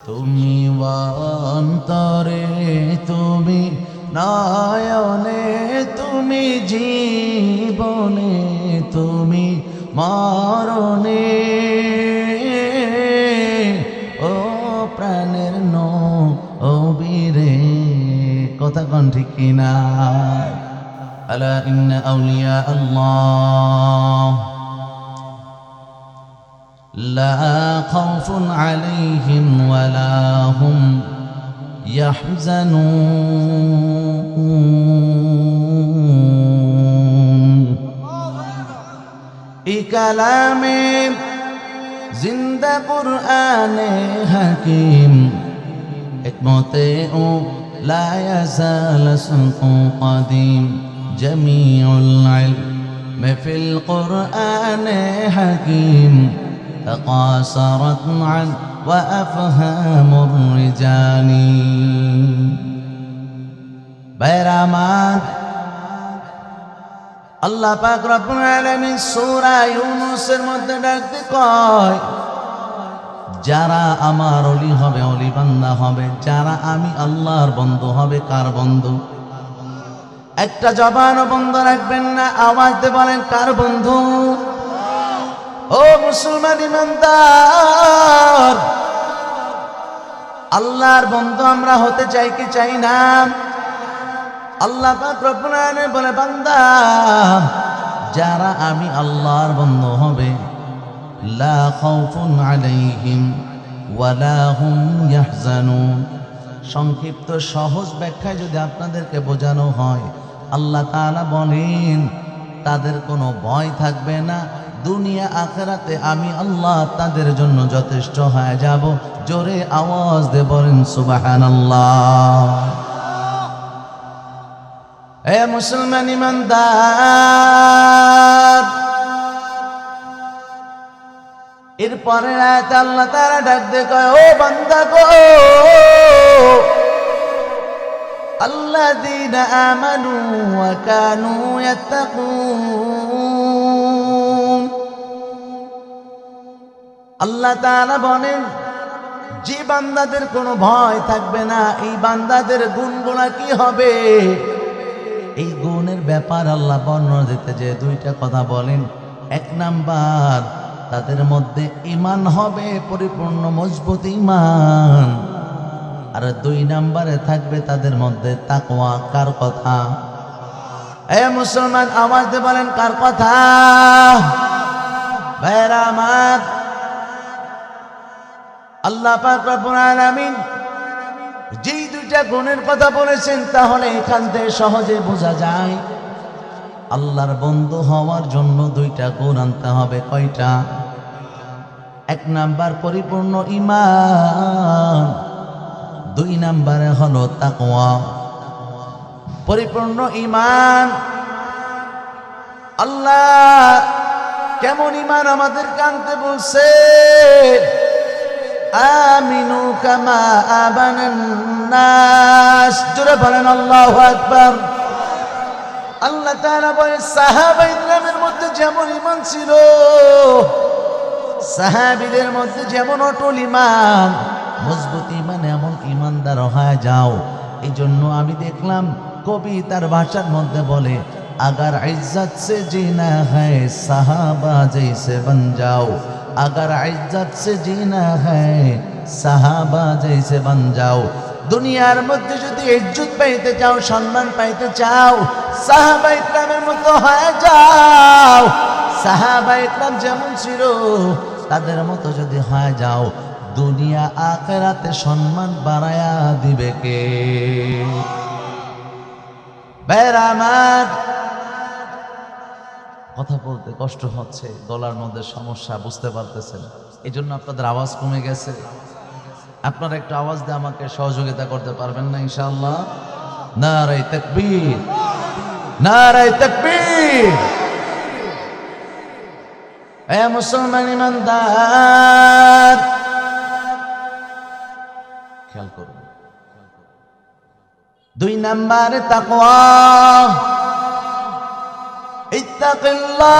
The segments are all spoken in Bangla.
তুমি অন্তরে, তুমি নয়নে, তুমি জীবনে, তুমি মরণে, ও প্রাণের নবীরে। কথা কোন ঠিক কিনা? আলা ইন্না আউলিয়া আল্লাহ লা খাউফুন আলাইহিম ওয়ালা হুম ইয়াহজানুন। এই কালামে জিন্দা কুরআনে হাকিম, হিকমতে ও লা ইয়াজাল সুকু কদিম, জামিউল ইলম ফিল কুরআনে হাকিম, تقاصرت عن وأفهام الرجال। بيرامات আল্লাহ পাক রব্বুল আলামিন সূরা ইউনূসের মধ্যে ডাকতে কয়, যারা আমার ওলি হবে, ওলি বান্দা হবে, যারা আমি আল্লাহর বন্ধু হবে। কার বন্ধু? একটা জবানও বন্ধ রাখবেন না, আওয়াজ দিয়ে বলেন কার বন্ধু? ও মুসলমান ইমানদার, আল্লাহর বন্ধু আমরা হতে চাই কি চাই না? আল্লাহ পাক রব্বুল আলামিন বলে, বান্দা যারা আমি আল্লাহর বন্ধু হবে, লা খাউফুন আলাইহিম ওয়ালা হুম ইয়াহজানুন। সংক্ষিপ্ত সহজ ব্যাখ্যায় যদি আপনাদেরকে বোঝানো হয়, আল্লাহ তাআলা বলেন তাদের কোনো ভয় থাকবে না, দুনিয়া আখিরাতে আমি আল্লাহ তাদের জন্য যথেষ্ট হয়ে যাব। জোরে আওয়াজ দিয়ে বলেন সুবহানাল্লাহ। এ মুসলমান ইমানদার, এরপরে আয়াতে আল্লাহ তাআলা ডাক দিয়ে কয়, ও বান্দা গো, আল্লাযীনা আমানু ওয়া কানু ইয়াত্তাকুন। আল্লাহ তাআলা বলেন, যে বান্দাদের কোনো ভয় থাকবে না, এই বান্দাদের গুণগুলা কি হবে? এই গুণের ব্যাপার আল্লাহ বর্ণনা দিতে যে দুইটা কথা বলেন। এক নাম্বার, তাদের মধ্যে ঈমান হবে, পরিপূর্ণ মজবুত ঈমান। আর দুই নাম্বারে থাকবে তাদের মধ্যে তাকওয়া। কার কথা? এ মুসলমান আওয়াজ দিয়ে বলেন কার কথা? ভাইরা আমার, আল্লাহ পাক রব্বুল আলামিন যেই দুইটা গুণের কথা বলেছেন, তাহলে এখান থেকে সহজে বোঝা যায় আল্লাহর বন্ধু হওয়ার জন্য দুইটা গুণ আনতে হবে। কয়টা? এক নাম্বার পরিপূর্ণ ঈমান, দুই নাম্বারে হলো তাকওয়া। পরিপূর্ণ ঈমান, আল্লাহ কেমন ঈমান আমাদেরকে আনতে বলছে? আমিনু কামা আমানান নাস। জোরে বলেন আল্লাহু আকবার। আল্লাহ তাআলা বলেন, সাহাবায়ে ইকরামের মধ্যে যেমন ঈমান ছিল, সাহাবীদের মধ্যে যেমন অটল ঈমান, মজবুত ঈমান, এমন ঈমানদার হয়ে যাও। এই জন্য আমি দেখলাম কবি তার ভাষার মধ্যে বলে, अगर इज्जत से जीना है साहबा जैसे बन जाओ, अगर इज्जत से जीना है साहबा जैसे बन जाओ। দুনিয়ার মধ্যে যদি ইজ্জত পাইতে চাও, সম্মান পাইতে চাও, সাহাবা ইকরামের মতো হয়ে যাও। সাহাবা ইকরাম যেমন ছিল তাদের মতো যদি হয়ে যাও, দুনিয়া আখিরাতে সম্মান বাড়ায়া দিবে কে? ভাইরা আমার, কথা বলতে কষ্ট হচ্ছে, গলার মধ্যে সমস্যা, বুঝতে পারতেছেন। এই জন্য আপনাদের আওয়াজ কমে গেছে। আপনারা একটু আওয়াজ দিয়ে আমাকে সহযোগিতা করতে পারবেন না ইনশাআল্লাহ? নারে তাকবীর, নারে তাকবীর। এ মুসলমান ইমানদার, খেয়াল করুন, দুই নাম্বারে তাকওয়া। ইত্তাকিল্লাহ,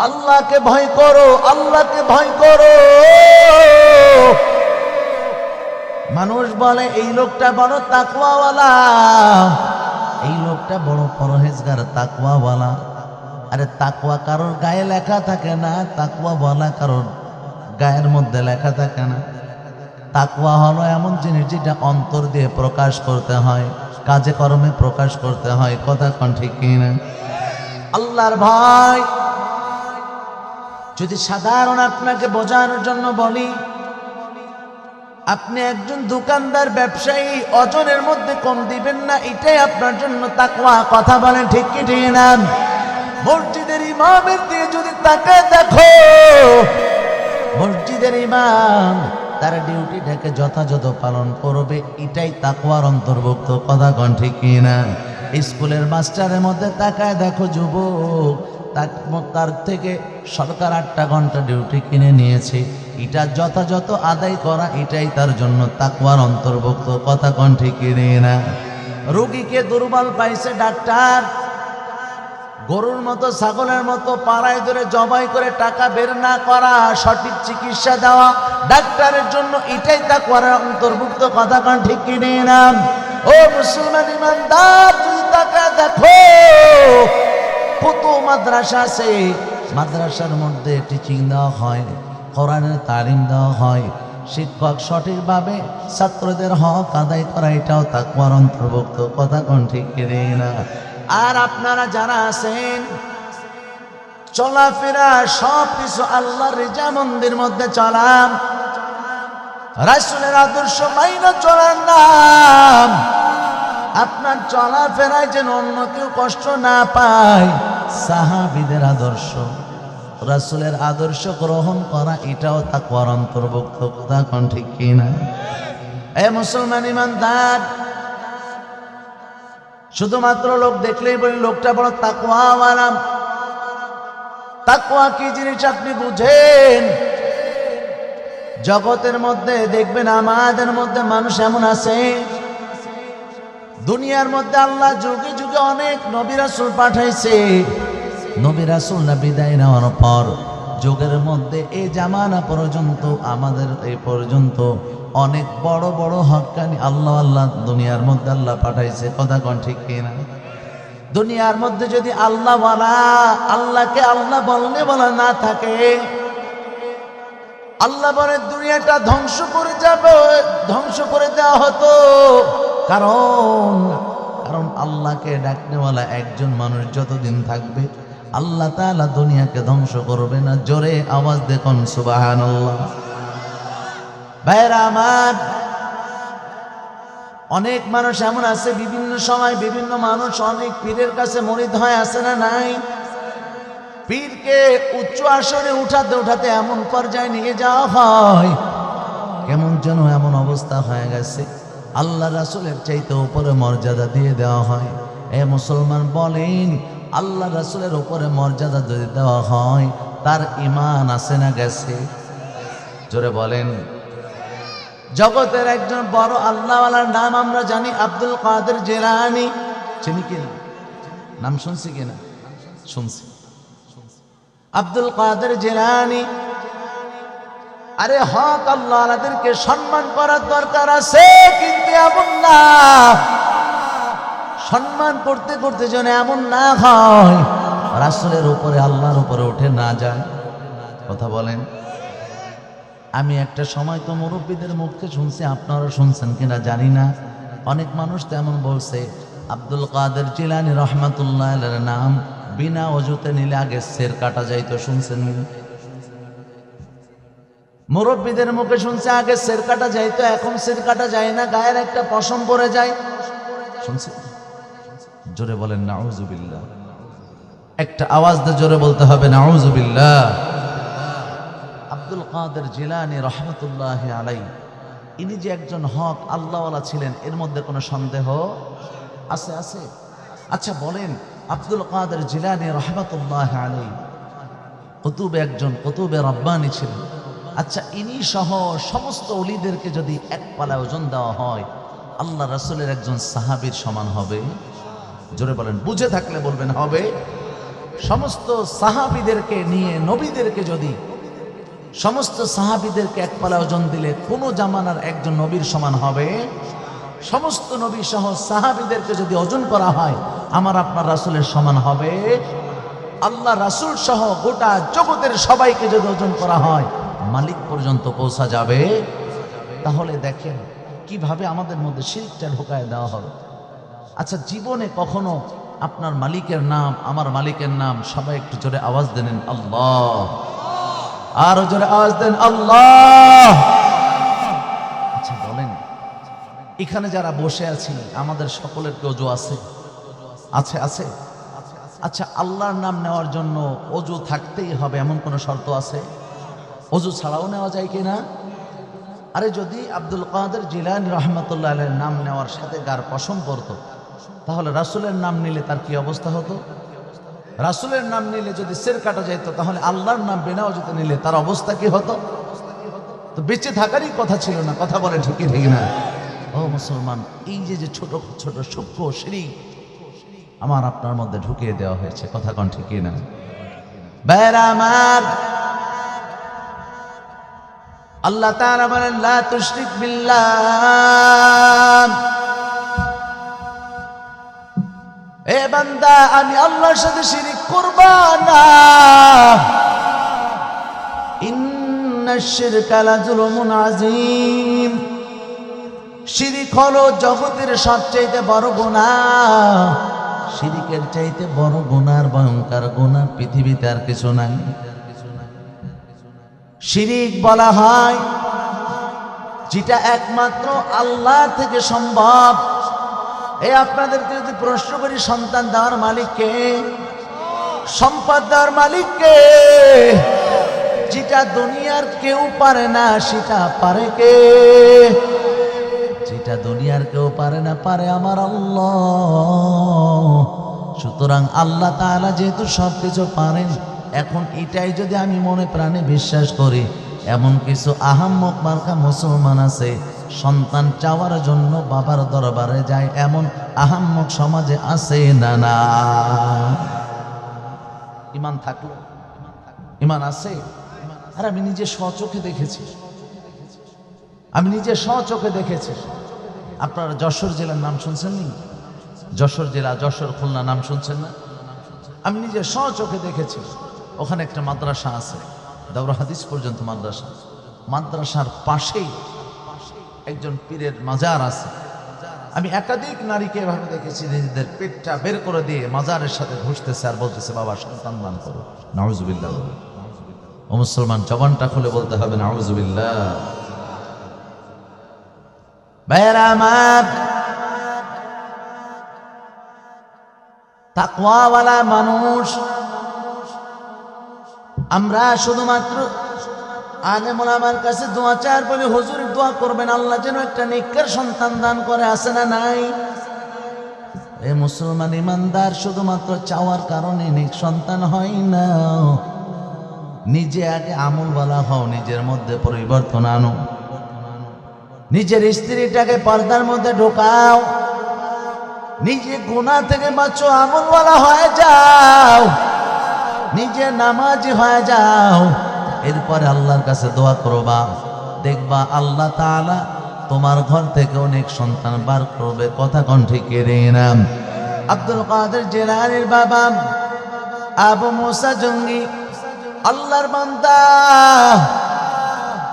আল্লাহকে ভয় করো, আল্লাহকে ভয় করো। মানুষ বলে এই লোকটা বড় তাকওয়াওয়ালা, এই লোকটা বড় পরহেজগার, তাকওয়াওয়ালা। আরে তাকওয়া কারোর গায়ে লেখা থাকে না, তাকওয়া বলা কারোর গায়ের মধ্যে লেখা থাকে না। তাকওয়া হলো এমন জিনিস যেটা অন্তর দিয়ে প্রকাশ করতে হয়, কাজে কর্মে প্রকাশ করতে হয়। কথা কোন ঠিক কিনা? আল্লাহর ভয় যদি সাধারণ আপনাকে বোঝানোর জন্য বলি, আপনি একজন দোকানদার ব্যবসায়ী, ওজনের মধ্যে কম দিবেন না, এটাই আপনার জন্য তাকওয়া। কথা বলেন ঠিক কি ঠিক না? মসজিদের ইমামের দিয়ে যদি তাকায় দেখো, মসজিদের ইমাম তার ডিউটিটাকে যথাযথ পালন করবে, এটাই তাকওয়ার অন্তর্ভুক্ত। কথা কোন ঠিক কিনা? স্কুলের মাস্টারের মধ্যে তাকায় দেখো যুবক, তার থেকে সরকার 8টা ঘন্টা ডিউটি কিনে নিয়েছে, এটা যথাযথ আদায় করা, এটাই তার জন্য তাকওয়ার অন্তর্ভুক্ত। কথা কোন ঠিক কিনা? রোগীকে দুর্বল পাইছে ডাক্তার, গরুর মতো ছাগলের মতো পাড়ায় ধরে জবাই করে টাকা বের না করা, সঠিক চিকিৎসা দেওয়া, ডাক্তারের জন্য এটাই তাকওয়ার অন্তর্ভুক্ত। কথা কোন ঠিক কিনা? ও মুসলমান ইমানদার, যদি তাকায় দেখো কত মাদ্রাসা আছে, মাদ্রাসার মধ্যে টিচিং দেওয়া হয়, কোরআনের তালিম দেওয়া হয়, শিক্ষক সঠিকভাবে ছাত্রদের হক আদায় করা, এটাও তাকওয়ার অন্তর্ভুক্ত। কথা কোন ঠিক কিনা? আর আপনারা যারা আছেন, চলাফেরা সব কিছু আল্লাহর রিজামন্দির মধ্যে চলাম, রাসূলের আদর্শ মাইনা চলার নাম, আপনার চলাফেরায় যেন অন্য কেউ কষ্ট না পায়, সাহাবীদের আদর্শ, রাসূলের আদর্শ গ্রহণ করা, এটাও তাকওয়ার অন্তর্ভুক্ত। কথা কোন ঠিক কিনা? এ মুসলমান ইমানদার, শুধুমাত্র লোক দেখলেই বলি লোকটা বড় তাকওয়াওয়ালা। তাকওয়া কি জিনিস আপনি বুঝেন? জগতের মধ্যে দেখবেন আমাদের মধ্যে মানুষ এমন আছে, দুনিয়ার মধ্যে আল্লাহ যুগে যুগে অনেক নবী রাসূল পাঠাইছে, নবী রাসূল না বিদায় নেওয়ার পর যুগের মধ্যে এই জামানা পর্যন্ত, আমাদের এই পর্যন্ত অনেক বড় বড় হক্কানি আল্লাহ আল্লাহ দুনিয়ার মধ্যে আল্লাহ পাঠাইছে। কথা কোন ঠিক কিনা? দুনিয়ার মধ্যে যদি আল্লাহ বলা, আল্লাহকে আল্লাহ বলা না থাকে, আল্লাহ বলে দুনিয়াটা ধ্বংস করে যাবে, ধ্বংস করে দেওয়া হতো। কারণ আল্লাহকে ডাকনেওয়ালা একজন মানুষ যতদিন থাকবে, আল্লাহ তাআলা দুনিয়াকে ধ্বংস করবে না। জোরে আওয়াজ দেখুন সুবহানাল্লাহ। ভাইরা আমার, অনেক মানুষ এমন আছে, বিভিন্ন সময় বিভিন্ন মানুষ অনেক পীরের কাছে মুরিদ হয়, আছে না নাই? পীরকে উচ্চ আসনে উঠাতে উঠাতে এমন পর্যায়ে নিয়ে যাওয়া হয়, কেমন যেন এমন অবস্থা হয়ে গেছে, আল্লাহ রাসূলের চাইতে উপরে মর্যাদা দিয়ে দেওয়া হয়। এ মুসলমান বলেন, আল্লাহ রাসূলের উপরে মর্যাদা যদি দেওয়া হয়, তার ঈমান আছে না গেছে? জোরে বলেন। জগতের একজন বড় আল্লাহওয়ালার নাম আমরা জানি, আব্দুল কাদের জিলানী। চিনি কিনা? নাম শুনছি কিনা? শুনছি। আব্দুল কাদের জিলানী। আরে হক আল্লাহওয়ালাদেরকে সম্মান করার দরকার আছে, কিন্তু এমন না, সম্মান করতে করতে যেন এমন না হয় রাসূলের উপরে, আল্লাহর উপরে উঠে না যায়। কথা বলেন। আমি একটা সময় তো মুরব্বীদের মুখে শুনছি, আপনারা শুনছেন কিনা জানি না, অনেক মানুষ তো এমন বলছে, আব্দুল কাদের জিলানী রহমাতুল্লাহ আলাইহির নাম বিনা ওযুতে নিলে আগে সের কাটা যাইতো। শুনছেন? মুরব্বীদের মুখে শুনছে আগে সের কাটা যাইতো, এখন সের কাটা যায় না, গায়ের একটা পশম পড়ে যায়। শুনছেন? জোরে বলেন নাউযুবিল্লাহ। একটা আওয়াজ দিয়ে জোরে বলতে হবে নাউযুবিল্লাহ। আব্দুল কাদের জিলানী রহমাতুল্লাহি আলাইহি, ইনি যে একজন হক আল্লাহওয়ালা ছিলেন, এর মধ্যে কোনো সন্দেহ আছে? আছে। আচ্ছা বলেন, আব্দুল কাদের জিলানী রহমাতুল্লাহি আলাইহি কুতুবে একজন কুতুবে রব্বানি ছিলেন। আচ্ছা, ইনি সহ সমস্ত ওলিদেরকে যদি এক পালা ওজন দেওয়া হয়, আল্লাহ রাসূলের একজন সাহাবীর সমান হবে? জোরে বলেন, বুঝে থাকলে বলবেন হবে। সমস্ত সাহাবীদেরকে নিয়ে নবীদেরকে যদি সমস্ত সাহাবীদেরকে এক পালা ওজন দিলে কোন জামানার একজন নবীর সমান হবে? সমস্ত নবী সহ সাহাবীদেরকে যদি ওজন করা হয় আমার আপনার রাসূলের সমান হবে? আল্লাহ রাসূল সহ গোটা জগতের সবাইকে যদি ওজন করা হয় মালিক পর্যন্ত পৌঁছা যাবে? তাহলে দেখেন কিভাবে আমাদের মধ্যে শিরকটা ঢোকায় দেওয়া হবে। আচ্ছা, জীবনে কখনো আপনার মালিকের নাম, আমার মালিকের নাম, সবাই একটু জোরে আওয়াজ দেন আল্লাহ, আরো জোরে আওয়াজ দেন আল্লাহ। আচ্ছা বলেন, এখানে যারা বসে আছি আমাদের সকলের কি ওযু আছে? আছে আছে। আচ্ছা, আল্লাহর নাম নেওয়ার জন্য ওযু থাকতেই হবে এমন কোন শর্ত আছে? ওযু ছাড়াও নেওয়া যায় কিনা? আরে যদি আব্দুল কাদের জিলানী রাহমাতুল্লাহ আলাইহির নাম নেওয়ার সাথে গার পশম পড়তো তাহলে রাসূলের নাম নিলে তার কি অবস্থা হতো? রাসূলের নাম নিলে যদি সির কাটা যেত তাহলে আল্লাহর নাম বিনা ওযুতে নিলে তার অবস্থা কি হতো? তো বেঁচে থাকারই কথা ছিল না। কথা বলে ঠিকই ঠিক না? ও মুসলমান, এই যে ছোট ছোট সূক্ষ্ম শিরক আমার আপনার মধ্যে ঢুকিয়ে দেওয়া হয়েছে। কথা কোন ঠিকই না? ভাইরা আমার, আল্লাহ তাআলা বলেন লা তুশরিক বিল্লাহ, এ বান্দা আমি আল্লাহর সাথে শিরিক করবা না। ইন্নাশ শিরকা লাযুলমুন আযীম, শিরিক হলো জগতের সবচেয়ে বড় গুনাহ। শিরিকের চাইতে বড় গুনার ভয়ঙ্কর গুনাহ পৃথিবীতে আর কিছু নাই। শিরিক বলা হয় যেটা একমাত্র আল্লাহ থেকে সম্ভব। এই আপনাদেরকে যদি প্রশ্ন করি, সন্তান দেওয়ার মালিককে, সম্পদ দেওয়ার মালিককে, যেটা দুনিয়ার কেউ পারে না সেটা পারে কে? যেটা দুনিয়ার কেউ পারে না পারে আমার আল্লাহ। সুতরাং আল্লাহ তাআলা যেহেতু সবকিছু পারেন, এখন এটাই যদি আমি মনে প্রাণে বিশ্বাস করি, এমন কিছু আহাম্মক মার্কা মুসলমান আছে সন্তান চাওয়ার জন্য বাবার দরবারে যায়, এমন আহাম্মক সমাজে আছে না? না, ইমান থাকলো, ইমান আছে। আর আমি নিজে স্বচোখে দেখেছি, আমি নিজে স্বচোখে দেখেছি। আপনারা যশোর জেলার নাম শুনছেন নি? যশোর জেলা, যশোর, খুলনা নাম শুনছেন না? আমি নিজে স্বচোখে দেখেছি। ওখানে একটা মাদ্রাসা আছে, দাওরা হাদিস পর্যন্ত মাদ্রাসা। মাদ্রাসার পাশেই একজন পীরের মাজার আছে। আমি একাধিক নারীকে এভাবে দেখেছি নিজেদের পেটটা বের করে দিয়ে মাজারের সাথে ঘুষতেছে আর বলতেছে বাবা সন্তান দান করো। নাউজুবিল্লাহ। ও মুসলমান, জবানটা খুলে বলতে হবে নাউজুবিল্লাহ। ভাইরা আমার, তাকওয়াওয়ালা মানুষ আমরা শুধুমাত্র আলেম ওলামার কাছে দোয়া চাই বলে হুজুর দোয়া করবেন আল্লাহ যেন একটা নেককার সন্তান দান করে, আছে না নাই? এই মুসলমান ইমানদার শুধুমাত্র চাওয়ার কারণে নেক সন্তান হয় না। নিজে আগে আমলওয়ালা হও, নিজের মধ্যে পরিবর্তন আনো, নিজের স্ত্রীটাকে পর্দার মধ্যে ঢোকাও, নিজে গুনাহ থেকে বাঁচো, আমলওয়ালা হয়ে যাও, নিজে নামাজি হয়ে যাও। এরপরে আল্লাহর কাছে দোয়া করবা, দেখবা আল্লাহ তাআলা তোমার ঘর থেকে অনেক সন্তান বার করবে। কথা কোন ঠিক না? আব্দুল কাদের জিলানীর বাবা আবু মুসা জঙ্গি আল্লাহর বান্দা,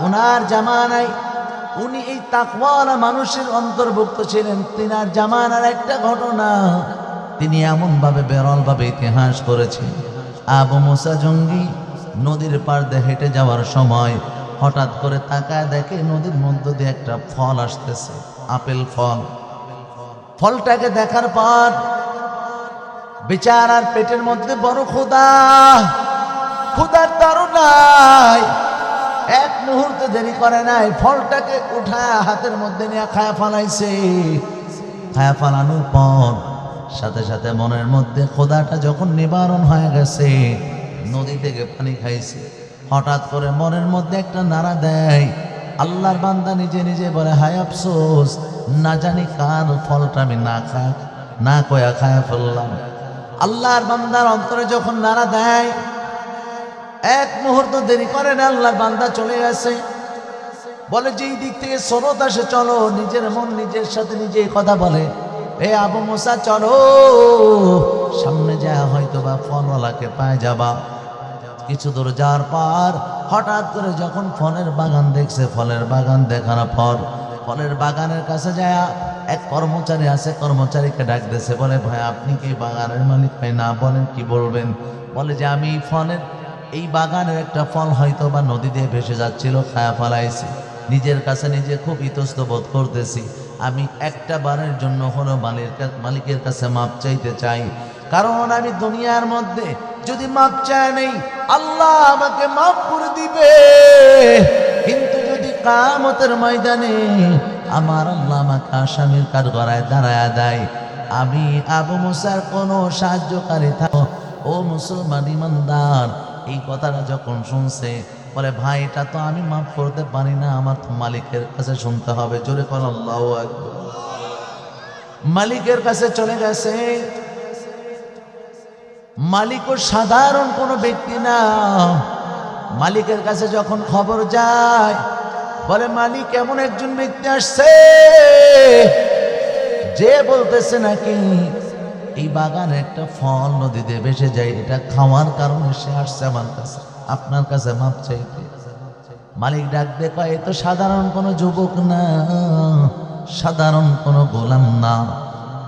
ওনার জামানায় উনি এই তাকওয়াওয়ালা মানুষের অন্তর্ভুক্ত ছিলেন। তিনার জামানার একটা ঘটনা তিনি এমন ভাবে বেরল ভাবে ইতিহাস করেছেন। আবু মুসা জঙ্গি নদীর পার দিয়ে হেঁটে যাওয়ার সময় হঠাৎ করে তাকায় দেখে নদীর মধ্য দিয়ে একটা ফল আসতেছে, আপেল ফল। ফলটাকে দেখার পর বেচারার পেটের মধ্যে বড় ক্ষুধা, ক্ষুধার তাড়নায় এক মুহূর্তে দেরি করে নাই, ফলটাকে উঠায় হাতের মধ্যে নিয়ে খায়া ফেলাইছে। খায়া ফেলানোর পর সাথে সাথে মনের মধ্যে ক্ষুধাটা যখন নিবারণ হয়ে গেছে, নদী থেকে পানি খাইছে, হঠাৎ করে মনের মধ্যে একটা নাড়া দেয়। আল্লাহর বান্দা নিজে নিজে বলে হায় আফসোস, না জানি কার ফলটা আমি না কয়া খায়া ফেললাম। আল্লাহর বান্দার অন্তরে যখন নাড়া দেয়, এক মুহূর্ত দেরি করে না, আল্লাহর বান্দা চলে গেছে। বলে যেই দিক থেকে স্রোত আসে চলো, নিজের মন নিজের সাথে নিজে কথা বলে, এ আবু মুসা চলো, সামনে যায় হয়তো বা ফলওয়ালাকে পায় যাবা। কিছু দূর যাওয়ার পর হঠাৎ করে যখন ফলের বাগান দেখছে, ফলের বাগান দেখার পর ফলের বাগানের কাছে যায় এক কর্মচারী আছে, কর্মচারীকে ডাক দিয়েছে, বলে ভাই আপনি কি বাগানের মালিক? ভাই না। বলেন কি বলবেন? বলে যে আমি ফলের এই বাগানের একটা ফল হয়তো বা নদী দিয়ে ভেসে যাচ্ছিল, খায়া ফেলাইছি, নিজের কাছে নিজে খুব ইতস্ত বোধ করতেছি। আমি একটা বারের জন্য হলো মালিকের কাছে মাপ চাইতে চাই, কারণ আমি দুনিয়ার মধ্যে যদি মাপ চাই নেই আল্লাহ আমাকে মাফ করে দিবে, কিন্তু যদি কিয়ামতের ময়দানে আমার আল্লাহ আমাকে আসামির কাঠগড়ায় দাঁড়ায় দেয়, আমি আবু মুসার কোনো সাহায্যকারী থাকো। ও মুসলমান ইমানদার, এই কথাটা যখন শুনছে বলে ভাই এটা তো আমি মাফ করতে পারি না, আমার তো মালিকের কাছে শুনতে হবে। জোরে কোন আল্লাহু আকবার। মালিকের কাছে চলে গেছে। মালিকও সাধারণ কোনো ব্যক্তি না। মালিকের কাছে যখন খবর যায়, বলে মালিক এমন একজন ব্যক্তি আসছে যে বলতেছে নাকি এই বাগানে একটা ফল নদীতে ভেসে যায়, এটা খাওয়ার কারণে সে আসছে আমার কাছে, আপনার কাছে মাপ চাইতে। মালিক ডাক দিয়ে কয়, এ তো সাধারণ কোনো যুবক না, সাধারণ কোনো গোলাম না।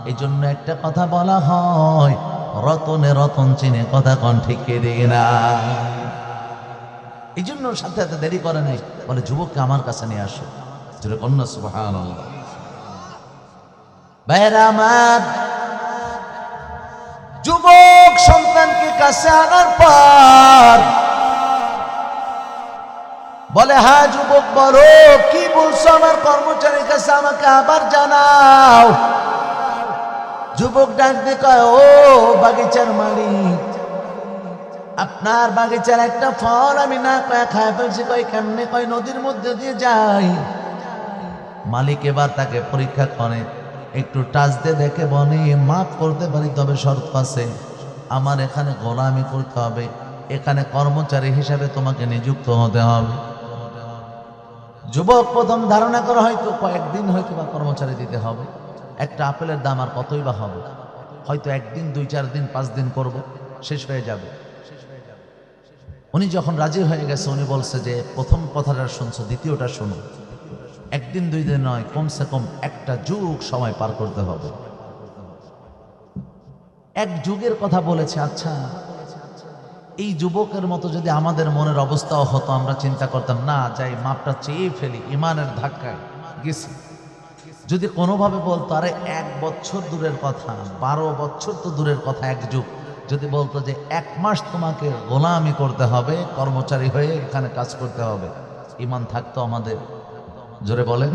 এই জন্য একটা কথা বলা হয়, রতনে রতন চিনে, কথা কন ঠিক দিয়ে না। এই জন্য সাথে সাথে দেরি করে নাই, বলে যুবককে আমার কাছে নিয়ে আসো। জোরে কন্যা সুবহানাল্লাহ। ভাইরা আমার, যুবক সন্তানকে কাছে আনার পর বলে হ্যাঁ যুবক বলো কি বলছো আমার কর্মচারীর কাছে, আমাকে আবার জানাও। যুবক ডাক দিয়ে কয়, ও বাগিচার মালিক, আপনার বাগিচার একটা ফল আমি না খায় ফেলছি। কয় কেমনে? কয় নদীর মধ্যে দিয়ে যাই। মালিক এবার তাকে পরীক্ষা করে, একটু টাচ দিয়ে দেখে বলে মাফ করতে পারি, তবে শর্ত আছে, আমার এখানে গোলামি করতে হবে, এখানে কর্মচারী হিসাবে তোমাকে নিযুক্ত হতে হবে। যুবক প্রথম ধারণা করা হয়তো কয়েকদিন হয়তো বা কর্মচারী দিতে হবে, একটা আপেলের দাম আর কতই বা হবে, হয়তো একদিন 2-4 দিন 5 দিন করব, শেষ হয়ে যাবে। উনি যখন রাজি হয়ে গেছে, উনি বলছে যে প্রথম কথাটা শুনছো, দ্বিতীয়টা শোনো, একদিন 2 দিন নয়, কমসে কম একটা যুগ সময় পার করতে হবে। এক যুগের কথা বলেছে। আচ্ছা, এই যুবকের মতো যদি আমাদের মনের অবস্থাও হতো, আমরা চিন্তা করতাম না যাই মাপটা চেয়ে ফেলি, ইমানের ধাক্কায় গেছি। যদি কোনোভাবে বলতো আরে 1 বছর দূরের কথা, 12 বছর তো দূরের কথা, এক যুগ, যদি বলতো যে 1 মাস তোমাকে গোলামি করতে হবে, কর্মচারী হয়ে এখানে কাজ করতে হবে, ইমান থাকতো আমাদের? জোরে বলেন,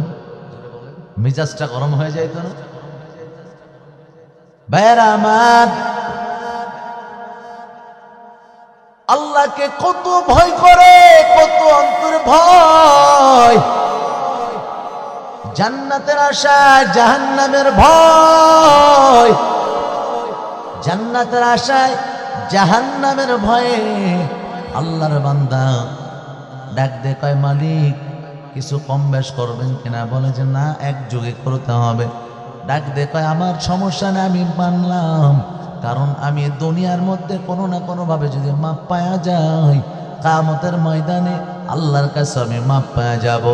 মিজাজটা গরম হয়ে যাইতো না? ভাইরা আমার, আল্লাহকে কত ভয় করে, কত অন্তরে ভয়, জান্নাতের আশায় জাহান্নামের ভয়, জান্নাতের আশায় জাহান্নামের ভয়ে আল্লাহর বান্দা ডাক দে কয় মালিক কিছু কম বেশ করবেন কিনা? বলে যে না, এক যুগে করতে হবে। ডাক দে কয় আমার সমস্যা না, আমি মানলাম, কারণ আমি দুনিয়ার মধ্যে কোনো না কোনো ভাবে যদি মাপ পাওয়া যায়, কিয়ামতের ময়দানে আল্লাহর কাছে আমি মাপ পাওয়া যাব।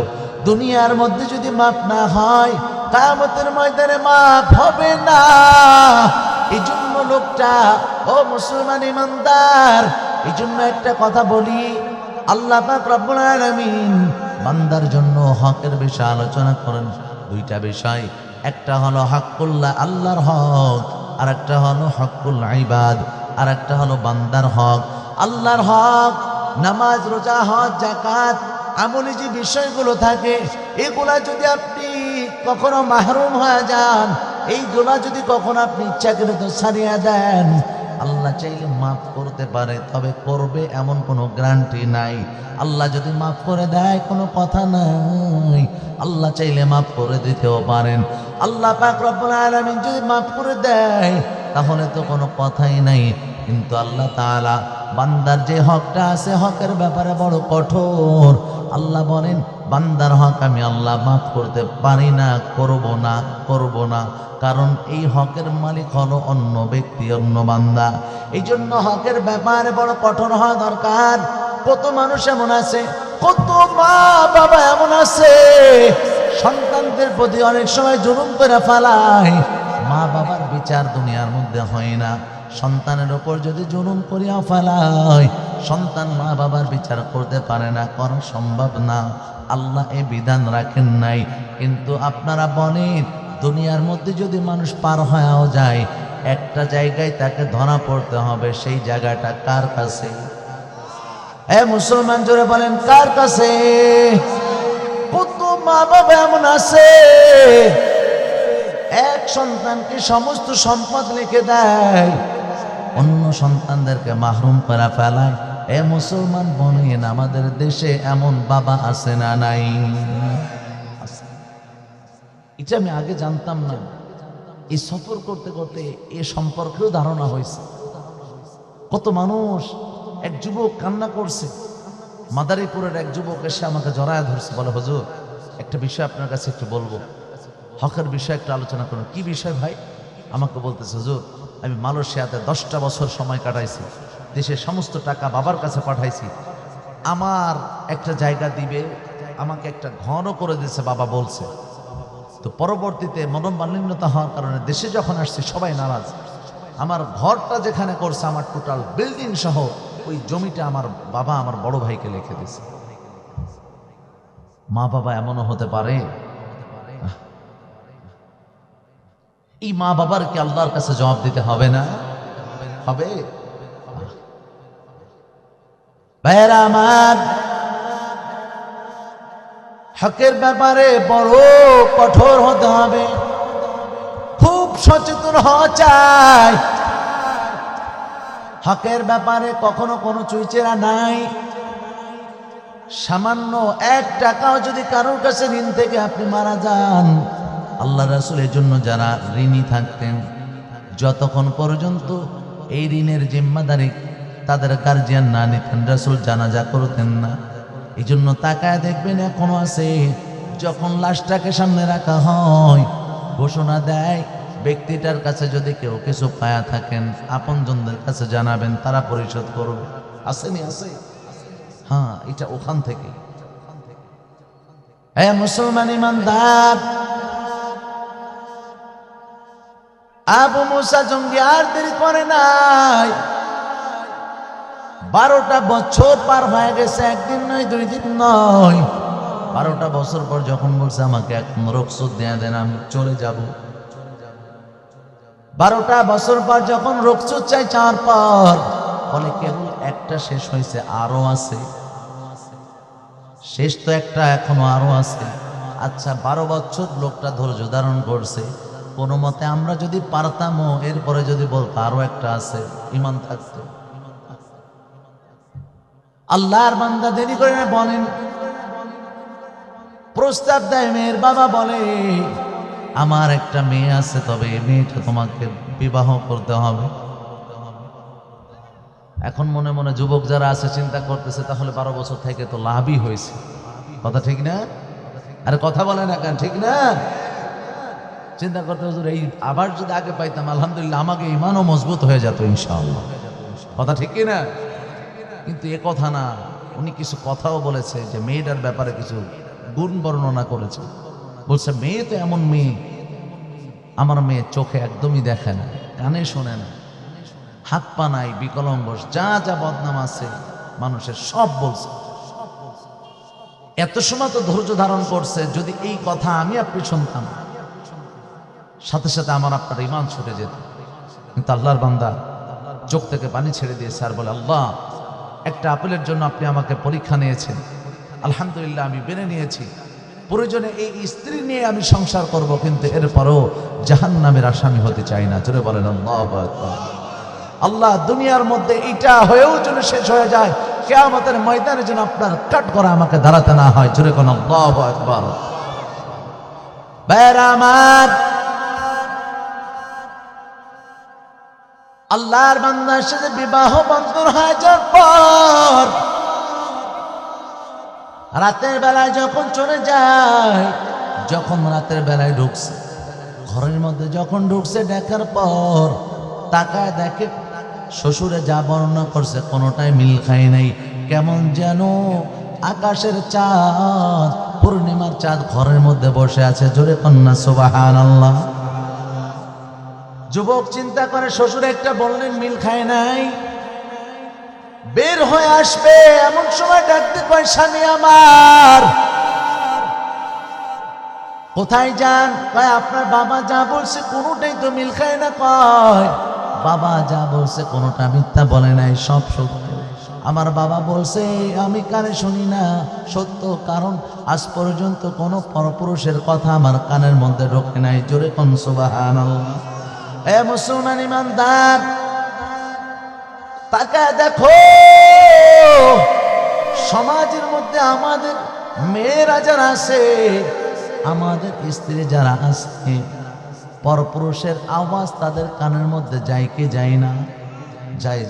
দুনিয়ার মধ্যে যদি মাপ না হয়, কিয়ামতের ময়দানে মাপ হবে না। এই জন্য লোকটা, ও মুসলমান ইমানদার, এই জন্য একটা কথা বলি, আল্লাহ পাক রব্বুল আলামিন বান্দার জন্য হকের বিষয় আলোচনা করেন। 2টা বিষয়, একটা হলো হকুল্লাহ, আল্লাহর হক, আর একটা হলো হকুল ইবাদ, আর একটা হলো বান্দার হক। আল্লাহর হক, নামাজ, রোজা, হজ, যাকাত, আমলি যে বিষয়গুলো থাকে, এগুলা যদি আপনি কখনো মাহরুম হয়ে যান, এইগুলা যদি কখনো আপনি ইচ্ছাকৃত ছাড়িয়ে দেন, আল্লাহ চাইলে মাফ করতে পারে, তবে করবে এমন কোনো গ্যারান্টি নাই। আল্লাহ যদি মাফ করে দেয় কোনো কথা নাই, আল্লাহ চাইলে মাফ করে দিতেও পারেন। আল্লাহ পাক রব্বুল আলামিন যদি মাফ করে দেয়, তাহলে তো কোনো কথাই নাই। কিন্তু আল্লাহ তাআলা বান্দার যে হকটা আছে হকের ব্যাপারে বড় কঠোর। আল্লাহ বলেন বান্দার হক আমি আল্লাহ মাফ করতে পারি না, করব না, কারণ এই হকের মালিক হলো অন্য ব্যক্তি, অন্য বান্দা। এই জন্য হকের ব্যাপারে বড় কঠোর হওয়া দরকার। কত মানুষ এমন আছে, কত মা বাবা এমন আছে সন্তানদের প্রতি অনেক সময় জুলুম করে ফেলায়। মা বাবার বিচার দুনিয়ার মধ্যে হয় না। সন্তানের ওপর যদি জুলুম করিয়া ফেলায়, সন্তান মা বাবার বিচার করতে পারে না, করা সম্ভব না। আল্লাহ এই বিধান রাখেন নাই। কিন্তু আপনারা বলেন দুনিয়ার মধ্যে যদি মানুষ পার হয়েও যায়, একটা জায়গায় তাকে ধরা পড়তে হবে। সেই জায়গাটা কার কাছে? মুসলমান জোরে বলেন কার কাছে? কত মা বাবা এমন আছে এক সন্তানকে সমস্ত সম্পদ লিখে দেয়, অন্য সন্তানদেরকে মাহরুম করে ফেলায়। মুসলমান বলেন আমাদের দেশে এমন বাবা আছে না নাই? এটা আমি আগে জানতাম না। এই সফর করতে করতে এ সম্পর্কেও ধারণা হয়েছে। কত মানুষ, এক যুবক কান্না করছে, মাদারীপুরের এক যুবক এসে আমাকে জড়ায় ধরছে, বলে হুজুর একটা বিষয় আপনার কাছে একটু বলবো, হকের বিষয়ে একটু আলোচনা করুন। কি বিষয় ভাই? আমাকে বলতেছে হুজুর আমি মালয়েশিয়াতে 10টা বছর সময় কাটাইছি, দেশের সমস্ত টাকা বাবার কাছে পাঠাইছি, আমার একটা জায়গা দিবে, আমাকে একটা ঘরও করে দিয়েছে বাবা বলছে। তো পরবর্তীতে মনোমালিন্যতা হওয়ার কারণে দেশে যখন আসছি সবাই নারাজ। আমার ঘরটা যেখানে করছে, আমার টোটাল বিল্ডিং সহ ওই জমিটা আমার বাবা আমার বড় ভাইকে লিখে দিয়েছে। মা বাবা এমনও হতে পারে? এই মা বাবার কি আল্লাহর কাছে জবাব দিতে হবে না? হবে। ভাইয়েরা আমার, হকের ব্যাপারে বড় কঠোর হতে হবে, খুব সচেতন হওয়া চাই। হকের ব্যাপারে কখনো কোনো চুইচেরা নাই। সামান্য 1 টাকাও যদি কারোর কাছে ঋণ থেকে আপনি মারা যান, আল্লাহ রাসূলের জন্য যারা ঋণী থাকতেন, যতক্ষণ পর্যন্ত এই ঋণের জিম্মাদারি তাদের গার্জিয়ান না নিতেন, রাসূল জানাজা করতেন না। এই জন্য তাকায় দেখবেন এখনো আছে, যখন লাশটাকে সামনে রাখা হয় ঘোষণা দেয় ব্যক্তিটার কাছে যদি কেউ কিছু পায়া থাকেন আপনজনদের কাছে জানাবেন, তারা পরিশোধ করবে। আসেনি? আছে। হ্যাঁ, এটা ওখান থেকে। মুসলমান ইমানদার, আবু মুসা জঙ্গি আর দেরি করে নাই। 12টা বছর পার হয়ে গেছে, একদিন নয় 2 দিন নয়। 12টা বছর পর যখন বলছে আমাকে এখন রুখসত দিয়ে দেন আমি চলে যাব, 12টা বছর পর যখন রুখসত চাওয়ার পর বলে কেবল একটা শেষ হয়েছে, আরো আছে। শেষ তো একটা, এখনো আরো আছে। আচ্ছা 12 বছর লোকটা ধৈর্য ধারণ করছে, কোনো মতে আমরা যদি পারতামও এরপরে যদি বলতো আরো একটা আছে, ঈমান থাকতো। আল্লাহর বান্দা দেরি করে না, বলেন প্রস্তাব দেয় মেয়ের বাবা, বলে আমার একটা মেয়ে আছে, তবে এই মেয়েটা তোমাকে বিবাহ করতে হবে। এখন মনে মনে যুবক যারা আছে চিন্তা করতেছে তাহলে 12 বছর থেকে তো লাভই হয়েছে। কথা ঠিক না? আরে কথা বলে না কেন? ঠিক না? চিন্তা করতে হুজুর এই আবার যদি আগে পাইতাম আলহামদুলিল্লাহ আমাকে ঈমানও মজবুত হয়ে যেত ইনশাআল্লাহ। কথা ঠিক কি না? কিন্তু এ কথা না, উনি কিছু কথাও বলেছে যে মেয়েটার ব্যাপারে কিছু গুণ বর্ণনা করেছে। বলছে মেয়ে তো এমন মেয়ে, আমার মেয়ে চোখে একদমই দেখে না, কানে শোনে না, হাত পা নাই, বিকলাঙ্গ, যা যা বদনাম আছে মানুষের সব বলছে। এত সময় তো ধৈর্য ধারণ করছে, যদি এই কথা আমি আপনি শুনতাম সাথে সাথে আমার আপনার ঈমান ছুটে যেত। কিন্তু আল্লাহর বান্দা চোখ থেকে পানি ছেড়ে দিয়েছে আর বলে আল্লাহ একটা আপেলের জন্য আপনি আমাকে পরীক্ষা নিয়েছেন, আলহামদুলিল্লাহ আমি মেনে নিয়েছি, প্রয়োজনে এই স্ত্রী নিয়ে আমি সংসার করব, কিন্তু এরপরও জাহান্নামের আসামি হতে চাই না। জোরে বলেন আল্লাহু আকবার। আল্লাহ দুনিয়ার মধ্যে এটা হয়েও যেন শেষ হয়ে যায়, কিয়ামতের ময়দানে যেন আপনার কাট করা আমাকে দাঁড়াতে না হয়। জোরে কোন আল্লাহু আকবার। ভাইরা আমার, আল্লাহর বান্দার সাথে বিবাহ বন্ধন হয়ে যাওয়ার পর রাতের বেলায় যখন চলে যায়, যখন রাতের বেলায় ঢুকছে ঘরের মধ্যে, যখন ঢুকছে দেখার পর তাকায় দেখে শ্বশুরে যা বর্ণনা করছে কোনোটাই মিল খায় নাই। কেমন যেন আকাশের চাঁদ, পূর্ণিমার চাঁদ ঘরের মধ্যে বসে আছে। জোরে কন্যা সুবহানাল্লাহ। যুবক চিন্তা করে শ্বশুর একটা বললেন মিল খায় নাই, বের হয়ে আসবে এমন সময় ডাকতে কয় স্বামী আমার কোথায় যান? কয় আপনার বাবা যা বলছে কোনোটাই তো মিল খায় না। কয় বাবা যা বলছে কোনোটা মিথ্যা বলে নাই, সব সত্য। আমার বাবা বলছে আমি কানে শুনি না, সত্য, কারণ আজ পর্যন্ত কোনো পরপুরুষের কথা আমার কানের মধ্যে ঢোকে নাই। জোরে কোন সুবহানাল্লাহ। এ মুসলমান ইমানদার, তাকায় দেখো সমাজের মধ্যে আমাদের মেয়েরা যারা আছে, আমাদের স্ত্রী যারা আছে, পরপুরুষের আওয়াজ তাদের কানের মধ্যে যায় কি যায় না? যায়।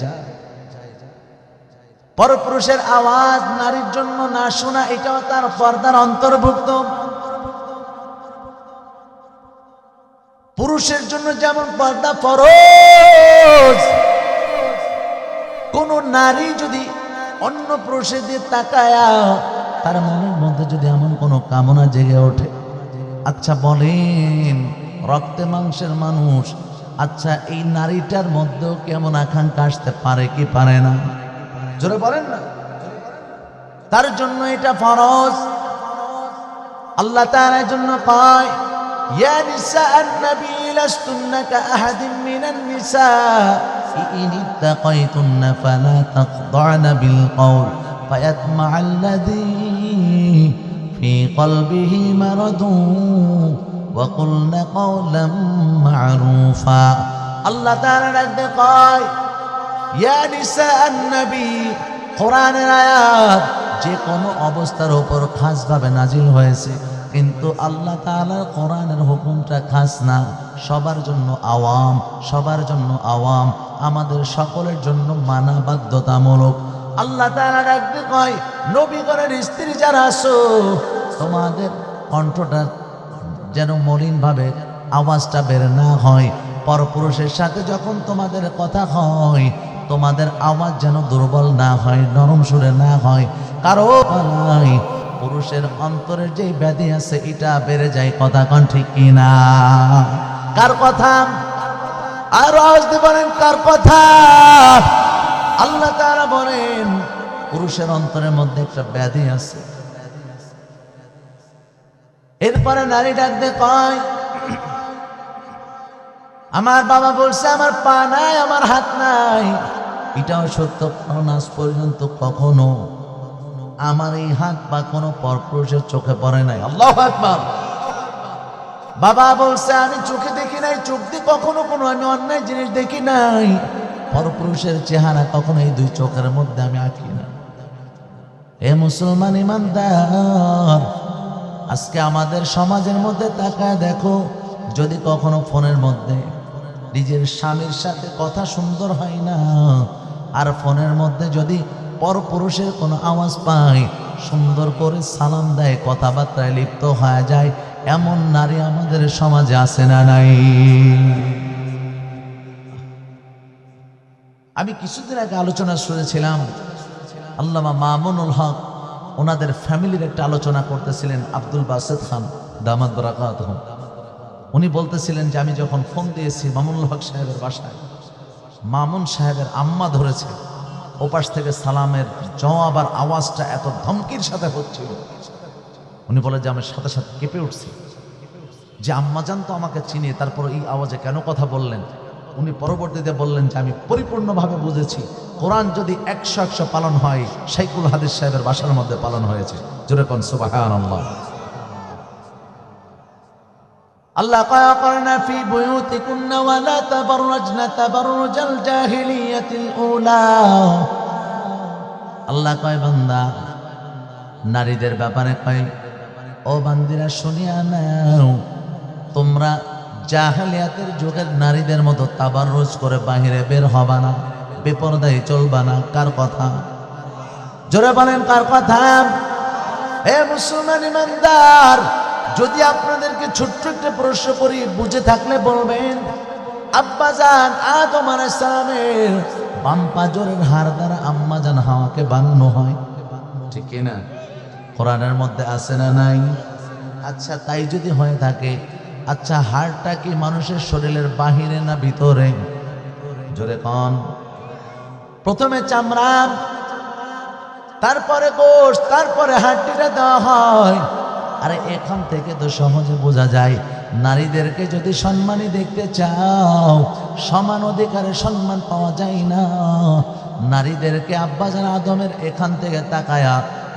পরপুরুষের আওয়াজ নারীর জন্য না শোনা এটাও তার পর্দার অন্তর্ভুক্ত। পুরুষের জন্য যেমন পর্দা ফরজ, কোন নারী যদি অন্য পুরুষের দিয়ে তাকায়া তার মনের মধ্যে যদি এমন কোনো কামনা জেগে ওঠে, আচ্ছা বলেন রক্তে মাংসের মানুষ, আচ্ছা এই নারীটার মধ্যেও কেমন আকাঙ্ক্ষা আসতে পারে কি পারে না? জোরে বলেন না। তার জন্য এটা ফরজ। আল্লাহ তাআলার জন্য কয় ইয়া নিসাআন নবী লাস্তুন্না কাআহাদিন মিনান নিসা ইন ইত্তাকাইতুন্না ফালা তাখদা'না বিল কওল ফায়াতমা'আল্লাযী ফি কলবিহি মারাদুন ওয়া কুলনা কওলাম মা'রুফা। আল্লাহ তাআলা ডাকতে কয় ইয়া নিসাআন নবী, কোরআনের আয়াত যে কোনো অবস্থার উপর খাসভাবে নাজিল হয়েছে, কিন্তু আল্লাহ তাআলার কোরআনের হুকুমটা খাস না, সবার জন্য আওয়াম, সবার জন্য আওয়াম, আমাদের সকলের জন্য মানা বাধ্যতামূলক। আল্লাহ তাআলা ডাকতে কয় নবীগণের স্ত্রী যারা আছো, তোমাদের কণ্ঠটা যেন মলিনভাবে আওয়াজটা বের না হয়। পরপুরুষের সাথে যখন তোমাদের কথা হয়, তোমাদের আওয়াজ যেন দুর্বল না হয়, নরম সুরে না হয়। কারণ পুরুষের অন্তরের যে ব্যাধি আছে এটা বেড়ে যায়। কথা কোন ঠিক কিনা? কার কথা? আর আওয়াজ দিয়ে বলেন কার কথা? আল্লাহ তাআলা বলেন পুরুষের অন্তরের মধ্যে একটা ব্যাধি আছে। এরপরে নারী ডাকতে কয় আমার বাবা বলছে আমার পা নাই, আমার হাত নাই। এটাও সত্য, কারণ আজ পর্যন্ত কখনো আমার এই হাত বা কোনো পরপুরুষের চোখে পড়ে নাই। আল্লাহু আকবার। বাবা বলছে আমি চোখে দেখি নাই, চোখ দিয়ে কখনো কোনো আমি অন্যায় জিনিস দেখি নাই, পরপুরুষের চেহারা কখনো এই দুই চোখের মধ্যে আমি আঁকি না। এ মুসলমান ইমানদার, আজকে আমাদের সমাজের মধ্যে তাকায় দেখো, যদি কখনো ফোনের মধ্যে নিজের স্বামীর সাথে কথা সুন্দর হয় না, আর ফোনের মধ্যে যদি পরপুরুষের কোনো আওয়াজ পায়, সুন্দর করে সালাম দেয়, কথাবার্তায় লিপ্ত হয়ে যায়, এমন নারী আমাদের সমাজে আছে না নাই? আমি কিছুদিন আগে আলোচনা শুনেছিলাম, আল্লামা মামুনুল হক ওনাদের ফ্যামিলির একটা আলোচনা করতেছিলেন, আব্দুল বাসেত খান দামাত বারাকাতুহু। উনি বলতেছিলেন যে আমি যখন ফোন দিয়েছি মামুনুল হক সাহেবের বাসায়, মামুন সাহেবের আম্মা ধরেছে, ওপাশ থেকে সালামের জবাব আর আওয়াজটা এত ধমকির সাথে হচ্ছিল। উনি বলে যে আমি সাথে সাথে কেঁপে উঠছি, যে আম্মাজান তো আমাকে চিনি, তারপর এই আওয়াজে কেন কথা বললেন? উনি পরবর্তীতে বললেন যে আমি পরিপূর্ণভাবে বুঝেছি, কোরআন যদি 100 পালন হয়, শাইখুল হাদিস সাহেবের বাসার মধ্যে পালন হয়েছে। জোরে কোন সুবহানাল্লাহ। আল্লাহ কয়া করনা ফি বুয়ুতিকুন্না ওয়া লা তাবাররাজনা তাবাররুজাল জাহিলিয়াতিল উলা। আল্লাহ কয় বান্দা, নারীদের ব্যাপারে কয় ও বান্দিরা শুনিয়া নাও, তোমরা জাহেলিয়াতের যুগের নারীদের মতো তাবাররুজ করে বাহিরে বের হবা না, বেপরদায় চলবা না। কার কথা? জোরে বলেন কার কথা? এ মুসলমান ইমানদার, যদি আপনাদেরকে ছোট্ট একটা প্রশ্ন করি, বুঝে থাকলে বলবেন। আব্বাজান আদম আলাইহিস সালামের বাম পাজরের হাড় দ্বারা আম্মাজান হাওয়াকে বানানো হয়, ঠিক না? কোরআনের মধ্যে আছে না নাই? আচ্ছা তাই যদি হয়ে থাকে, আচ্ছা হাড়টা কি মানুষের শরীরের বাহিরে না ভিতরে? জোরে কোন? প্রথমে চামড়া, তারপরে গোশত, তারপরে হাড্ডিটা দেওয়া হয়। আরে এখান থেকে তো সহজে বোঝা যায়, নারীদেরকে যদি সম্মানী দেখতে চাও, সমান অধিকারে সম্মান পাওয়া যায় না। নারীদেরকে আব্বাজান আদমের এখান থেকে তাকায়া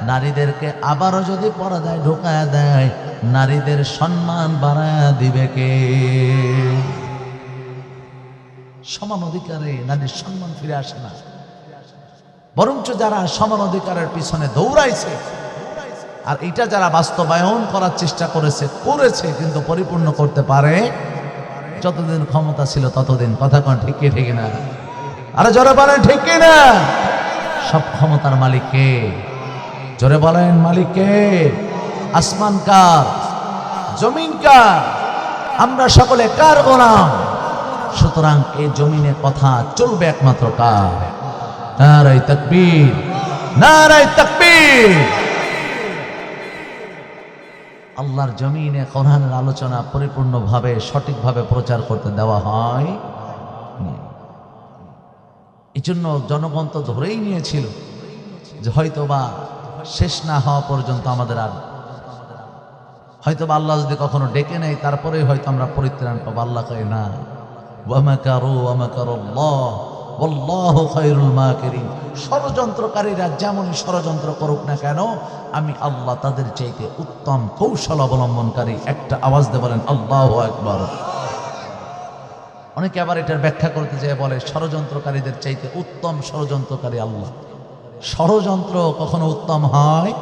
নারীদেরকে আবারও যদি পর্দায় ঢোকায়া দেয়, নারীদের সম্মান বাড়ায়া দিবে কে? সমান অধিকারে নারীর সম্মান ফিরে আসে না, বরঞ্চ যারা সমান অধিকারের পিছনে দৌড়াইছে আর এটা যারা বাস্তবায়ন করার চেষ্টা করেছে কিন্তু পরিপূর্ণ করতে পারে, যতদিন ক্ষমতা ছিল ততদিন। কথা কোন ঠিক কি ঠিক না? আরে জোরে বলেন ঠিক কি না? সব ক্ষমতার মালিক কে? জোরে বলেন মালিক কে? আসমান কার? জমিন কার? আমরা সকলে কার গোলাম? সুতরাং এই জমিনে কথা চলবে একমাত্র কার? নারায়ে তাকবীর, নারায়ে তাকবীর। আল্লাহর জমিনে কোরআনের আলোচনা পরিপূর্ণভাবে সঠিকভাবে প্রচার করতে দেওয়া হয়। এই জন্য জনগণ তো ধরেই নিয়েছিল যে হয়তোবা শেষ না হওয়া পর্যন্ত আমাদের আর হয়তোবা আল্লাহ যদি কখনো ডেকে নেয় তারপরে হয়তো আমরা পরিত্রাণ পাবো। আল্লাহ কয় না, ওয়া মাকারু ওয়া মাকারুল্লাহ ওয়াল্লাহু খায়রুল মাকিরিন। ষড়যন্ত্রকারীরা যেমনই ষড়যন্ত্র করুক না কেন, আমি আল্লাহ তাদের চাইতে উত্তম কৌশল অবলম্বনকারী। একটা আওয়াজ দিয়ে বলেন আল্লাহু আকবার। অনেকে আবার এটার ব্যাখ্যা করতে যেয়ে বলে ষড়যন্ত্রকারীদের চাইতে উত্তম ষড়যন্ত্রকারী আল্লাহ। ষড়যন্ত্র কখনো উত্তম হয়?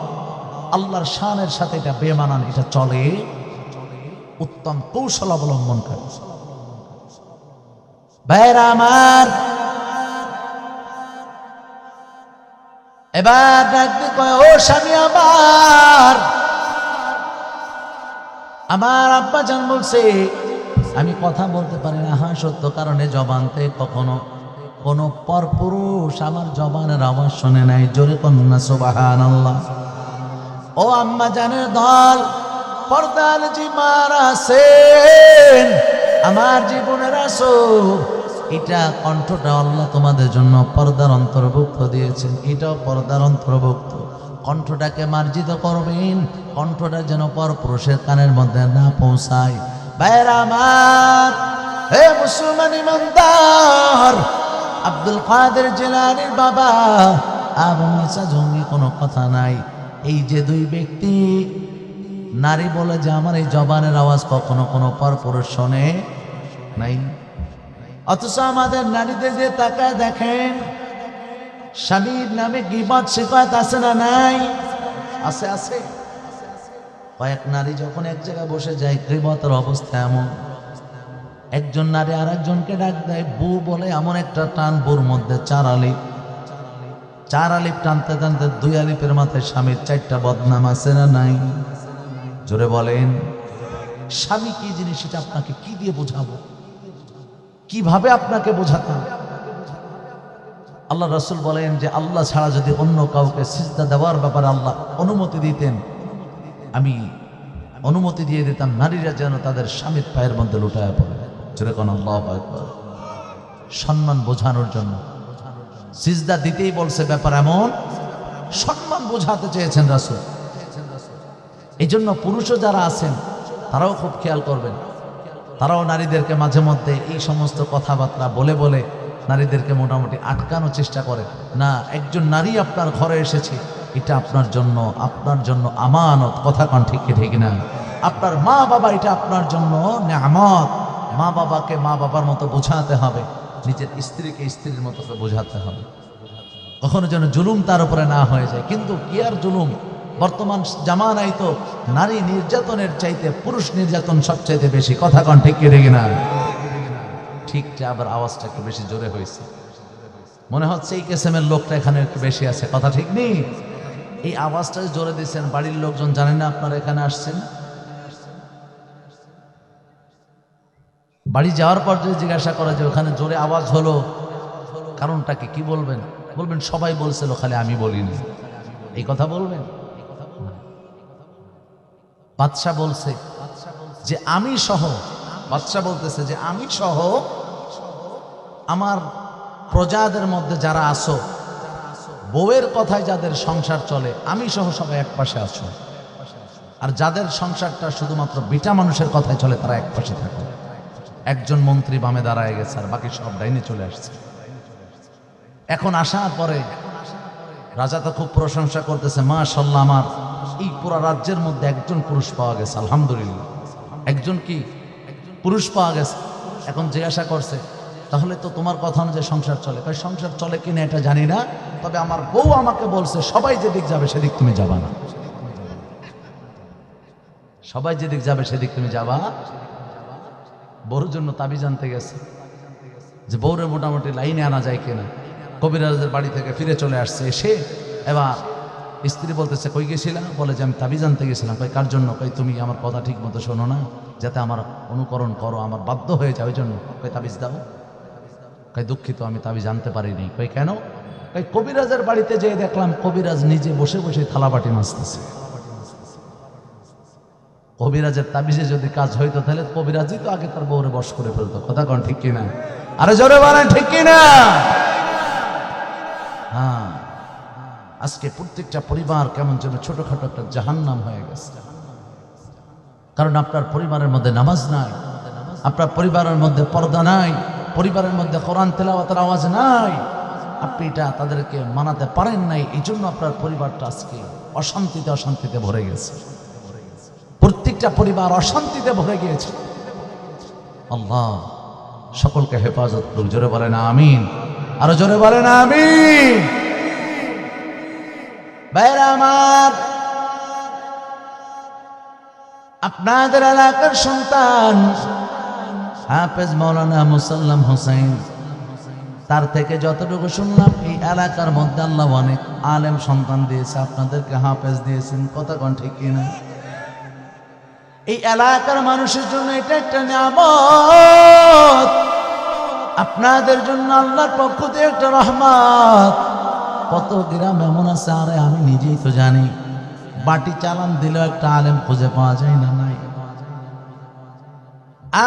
আল্লাহর শানের সাথে এটা বেমানান, এটা চলে। উত্তম কৌশল অবলম্বনকারী। ভাইরা আমার, এবার ডাকতে কয়, ও স্বামী আমার আব্বা জান বলছে আমি কথা বলতে পারি না। হ্যাঁ সত্য, কারণে জবানতে কখনো কোনো পরপুরুষ আমার জবানের আওয়াজ শুনে নাই। জোরে কন্যা সুবহানাল্লাহ। ও আম্মা জানের দল, পর্দার জি মারা আছেন, আমার জীবনের আসল এটা কণ্ঠটা আল্লাহ তোমাদের জন্য পর্দার অন্তর্ভুক্ত দিয়েছেন। এটাও পর্দার অন্তর্ভুক্ত। কণ্ঠটাকে মার্জিত করবেন, কণ্ঠটা যেন পরপুরুষের কানের মধ্যে না পৌঁছায়। ভাইরা আমার, হে মুসলমান ইমানদার, আব্দুল কাদের জিলানীর বাবা আবু মুসা জঙ্গি কোনো কথা নাই। এই যে দুই ব্যক্তি নারী বলে যে আমার এই জবানের আওয়াজ কখনো কোনো পরপুরুষ শোনে নাই, অথচ আমাদের নারীদের যে তাকায় দেখেন, স্বামীর নামে গীবত শিকায়ত আছে না নাই? আছে আছে। কয়েক নারী যখন এক জায়গায় বসে যায়, গীবতের অবস্থা এমন, একজন নারী আর একজনকে ডাক দেয় বউ বলে, এমন একটা টান বউর মধ্যে চার আলিফ টানতে টানতে 2 আলিফের মাথায় স্বামীর 4টা বদনাম আছে না নাই? জোরে বলেন। স্বামী কি জিনিস সেটা আপনাকে কি দিয়ে বোঝাবো, কিভাবে আপনাকে বোঝাতাম? আল্লাহ রাসূল বলেন যে আল্লাহ ছাড়া যদি অন্য কাউকে সিজদা দেওয়ার ব্যাপারে আল্লাহ অনুমতি দিতেন, আমি অনুমতি দিয়ে দিতাম নারীরা যেন তাদের স্বামীর পায়ের মধ্যে লুটায় পড়ে। যেরকম আল্লাহু আকবার। সম্মান বোঝানোর জন্য সিজদা দিতেই বলছে, ব্যাপার এমন, সম্মান বোঝাতে চেয়েছেন রাসূল। এই জন্য পুরুষও যারা আছেন তারাও খুব খেয়াল করবেন, তারাও নারীদেরকে মাঝে মধ্যে এই সমস্ত কথাবার্তা বলে বলে নারীদেরকে মোটামুটি আটকানোর চেষ্টা করে। না, একজন নারী আপনার ঘরে এসেছে, এটা আপনার জন্য আমানত। কথা কন ঠিক কি ঠিক না? আপনার মা বাবা এটা আপনার জন্য নেয়ামত। মা বাবাকে মা বাবার মতো বোঝাতে হবে, নিজের স্ত্রীকে স্ত্রীর মতো বোঝাতে হবে। কখনো যেন জুলুম তার উপরে না হয়ে যায়। কিন্তু কি আর জুলুম, বর্তমান জামানায় তো নারী নির্যাতনের চাইতে পুরুষ নির্যাতন সবচাইতে বেশি। কথা কন ঠিক কি ঠিক না? ঠিক, আবার আওয়াজটা একটু বেশি জোরে হয়েছে, মনে হচ্ছে এই কেসেমের লোকটা এখানে একটু বেশি আছে। কথা ঠিক নেই? এই আওয়াজটা জোরে দিচ্ছেন, বাড়ির লোকজন জানেন না আপনারা এখানে আসছেন? বাড়ি যাওয়ার পর যদি জিজ্ঞাসা করা যে ওখানে জোরে আওয়াজ হলো কারণটা কি বলবেন? বলবেন সবাই বলছিল, খালি আমি বলিনি। এই কথা বলবেন? বাদশা বলছে যে আমি সহ, বাদশা বলতেছে যে আমি সহ আমার প্রজাদের মধ্যে যারা আছো, বউয়ের কথায় যাদের সংসার চলে, আমি সহ সবাই এক পাশে আছো, আর যাদের সংসারটা শুধুমাত্র বিটা মানুষের কথায় চলে তারা এক পাশে থাকে। একজন মন্ত্রী বামে দাঁড়ায় গেছে আর বাকি সব ডাইনে চলে আসছে। এখন আসার পরে রাজা তো খুব প্রশংসা করতেছে, মাশাআল্লাহ, আমার এই পুরো রাজ্যের মধ্যে একজন পুরুষ পাওয়া গেছে, আলহামদুলিল্লাহ, একজন কি পুরুষ পাওয়া গেছে। এখন জিজ্ঞাসা করছে, তাহলে তো তোমার কথা অনুযায়ী সংসার চলে? কই সংসার চলে কিনা এটা জানি না, তবে আমার বউ আমাকে বলছে সবাই যেদিক যাবে সেদিক তুমি যাবা না, সবাই যেদিক যাবে সেদিক তুমি যাবা। বউর জন্য তাবিজ আনতে গেছে যে বউরে মোটামুটি লাইনে আনা যায় কিনা। কবিরাজের বাড়ি থেকে ফিরে চলে আসছে, এসে এবার স্ত্রী বলতেছে কই গেছিলাম? বলে যে আমি তাবিজ আনতে গেছিলাম। কই কার জন্য? কই তুমি আমার কথা ঠিক মতো শোনো না, যাতে আমার অনুকরণ করো, আমার বাধ্য হয়ে যায় ওই জন্য। কই তাবিজ দাও। কই দুঃখিত, আমি তাবিজ আনতে পারিনি। কই কেন? কই কবিরাজের বাড়িতে যেয়ে দেখলাম কবিরাজ নিজে বসে বসে থালাবাটি মাজতেছে। কবিরাজের তাবিজে যদি কাজ হইতো তাহলে কবিরাজই তো আগে তার বউরে বশ করে ফেলতো। কথা কন ঠিক কিনা? আরে জোরে বলেন ঠিক কিনা? হ্যাঁ, আজকে প্রত্যেকটা পরিবার কেমন যেন ছোটখাটো একটা জাহান্নাম হয়ে গেছে। কারণ আপনার পরিবারের মধ্যে নামাজ নাই, আপনার পরিবারের মধ্যে পর্দা নাই, পরিবারের মধ্যে কোরআন তেলাওয়াতের আওয়াজ নাই, আপনি এটা তাদেরকে মানাতে পারেন নাই। এই জন্য আপনার পরিবারটা আজকে অশান্তিতে অশান্তিতে ভরে গেছে। প্রত্যেকটা পরিবার অশান্তিতে ভরে গিয়েছে। আল্লাহ সকলকে হেফাজত করুক। জোরে বলেন আমিন, আরো জোরে বলেন আমিন। ভাইরা আমার, আপনাদের এলাকার সন্তান হাফেজ মাওলানা মুসাল্লাম হোসেন, তার থেকে যতটুকু শুনলাম এই এলাকার মধ্যে আল্লাহ অনেক আলেম সন্তান দিয়েছে, আপনাদেরকে হাফেজ দিয়েছেন। কথা কোন ঠিক কিনা? এই এলাকার মানুষের জন্য এটা একটা নিয়ামত, আপনাদের জন্য আল্লাহর পক্ষ থেকে একটা রহমত। কত গ্রাম এমন আছে, আরে আমি নিজেই তো জানি, বাটি চালান দিলেও একটা আলেম খুঁজে পাওয়া যায় না। নাই,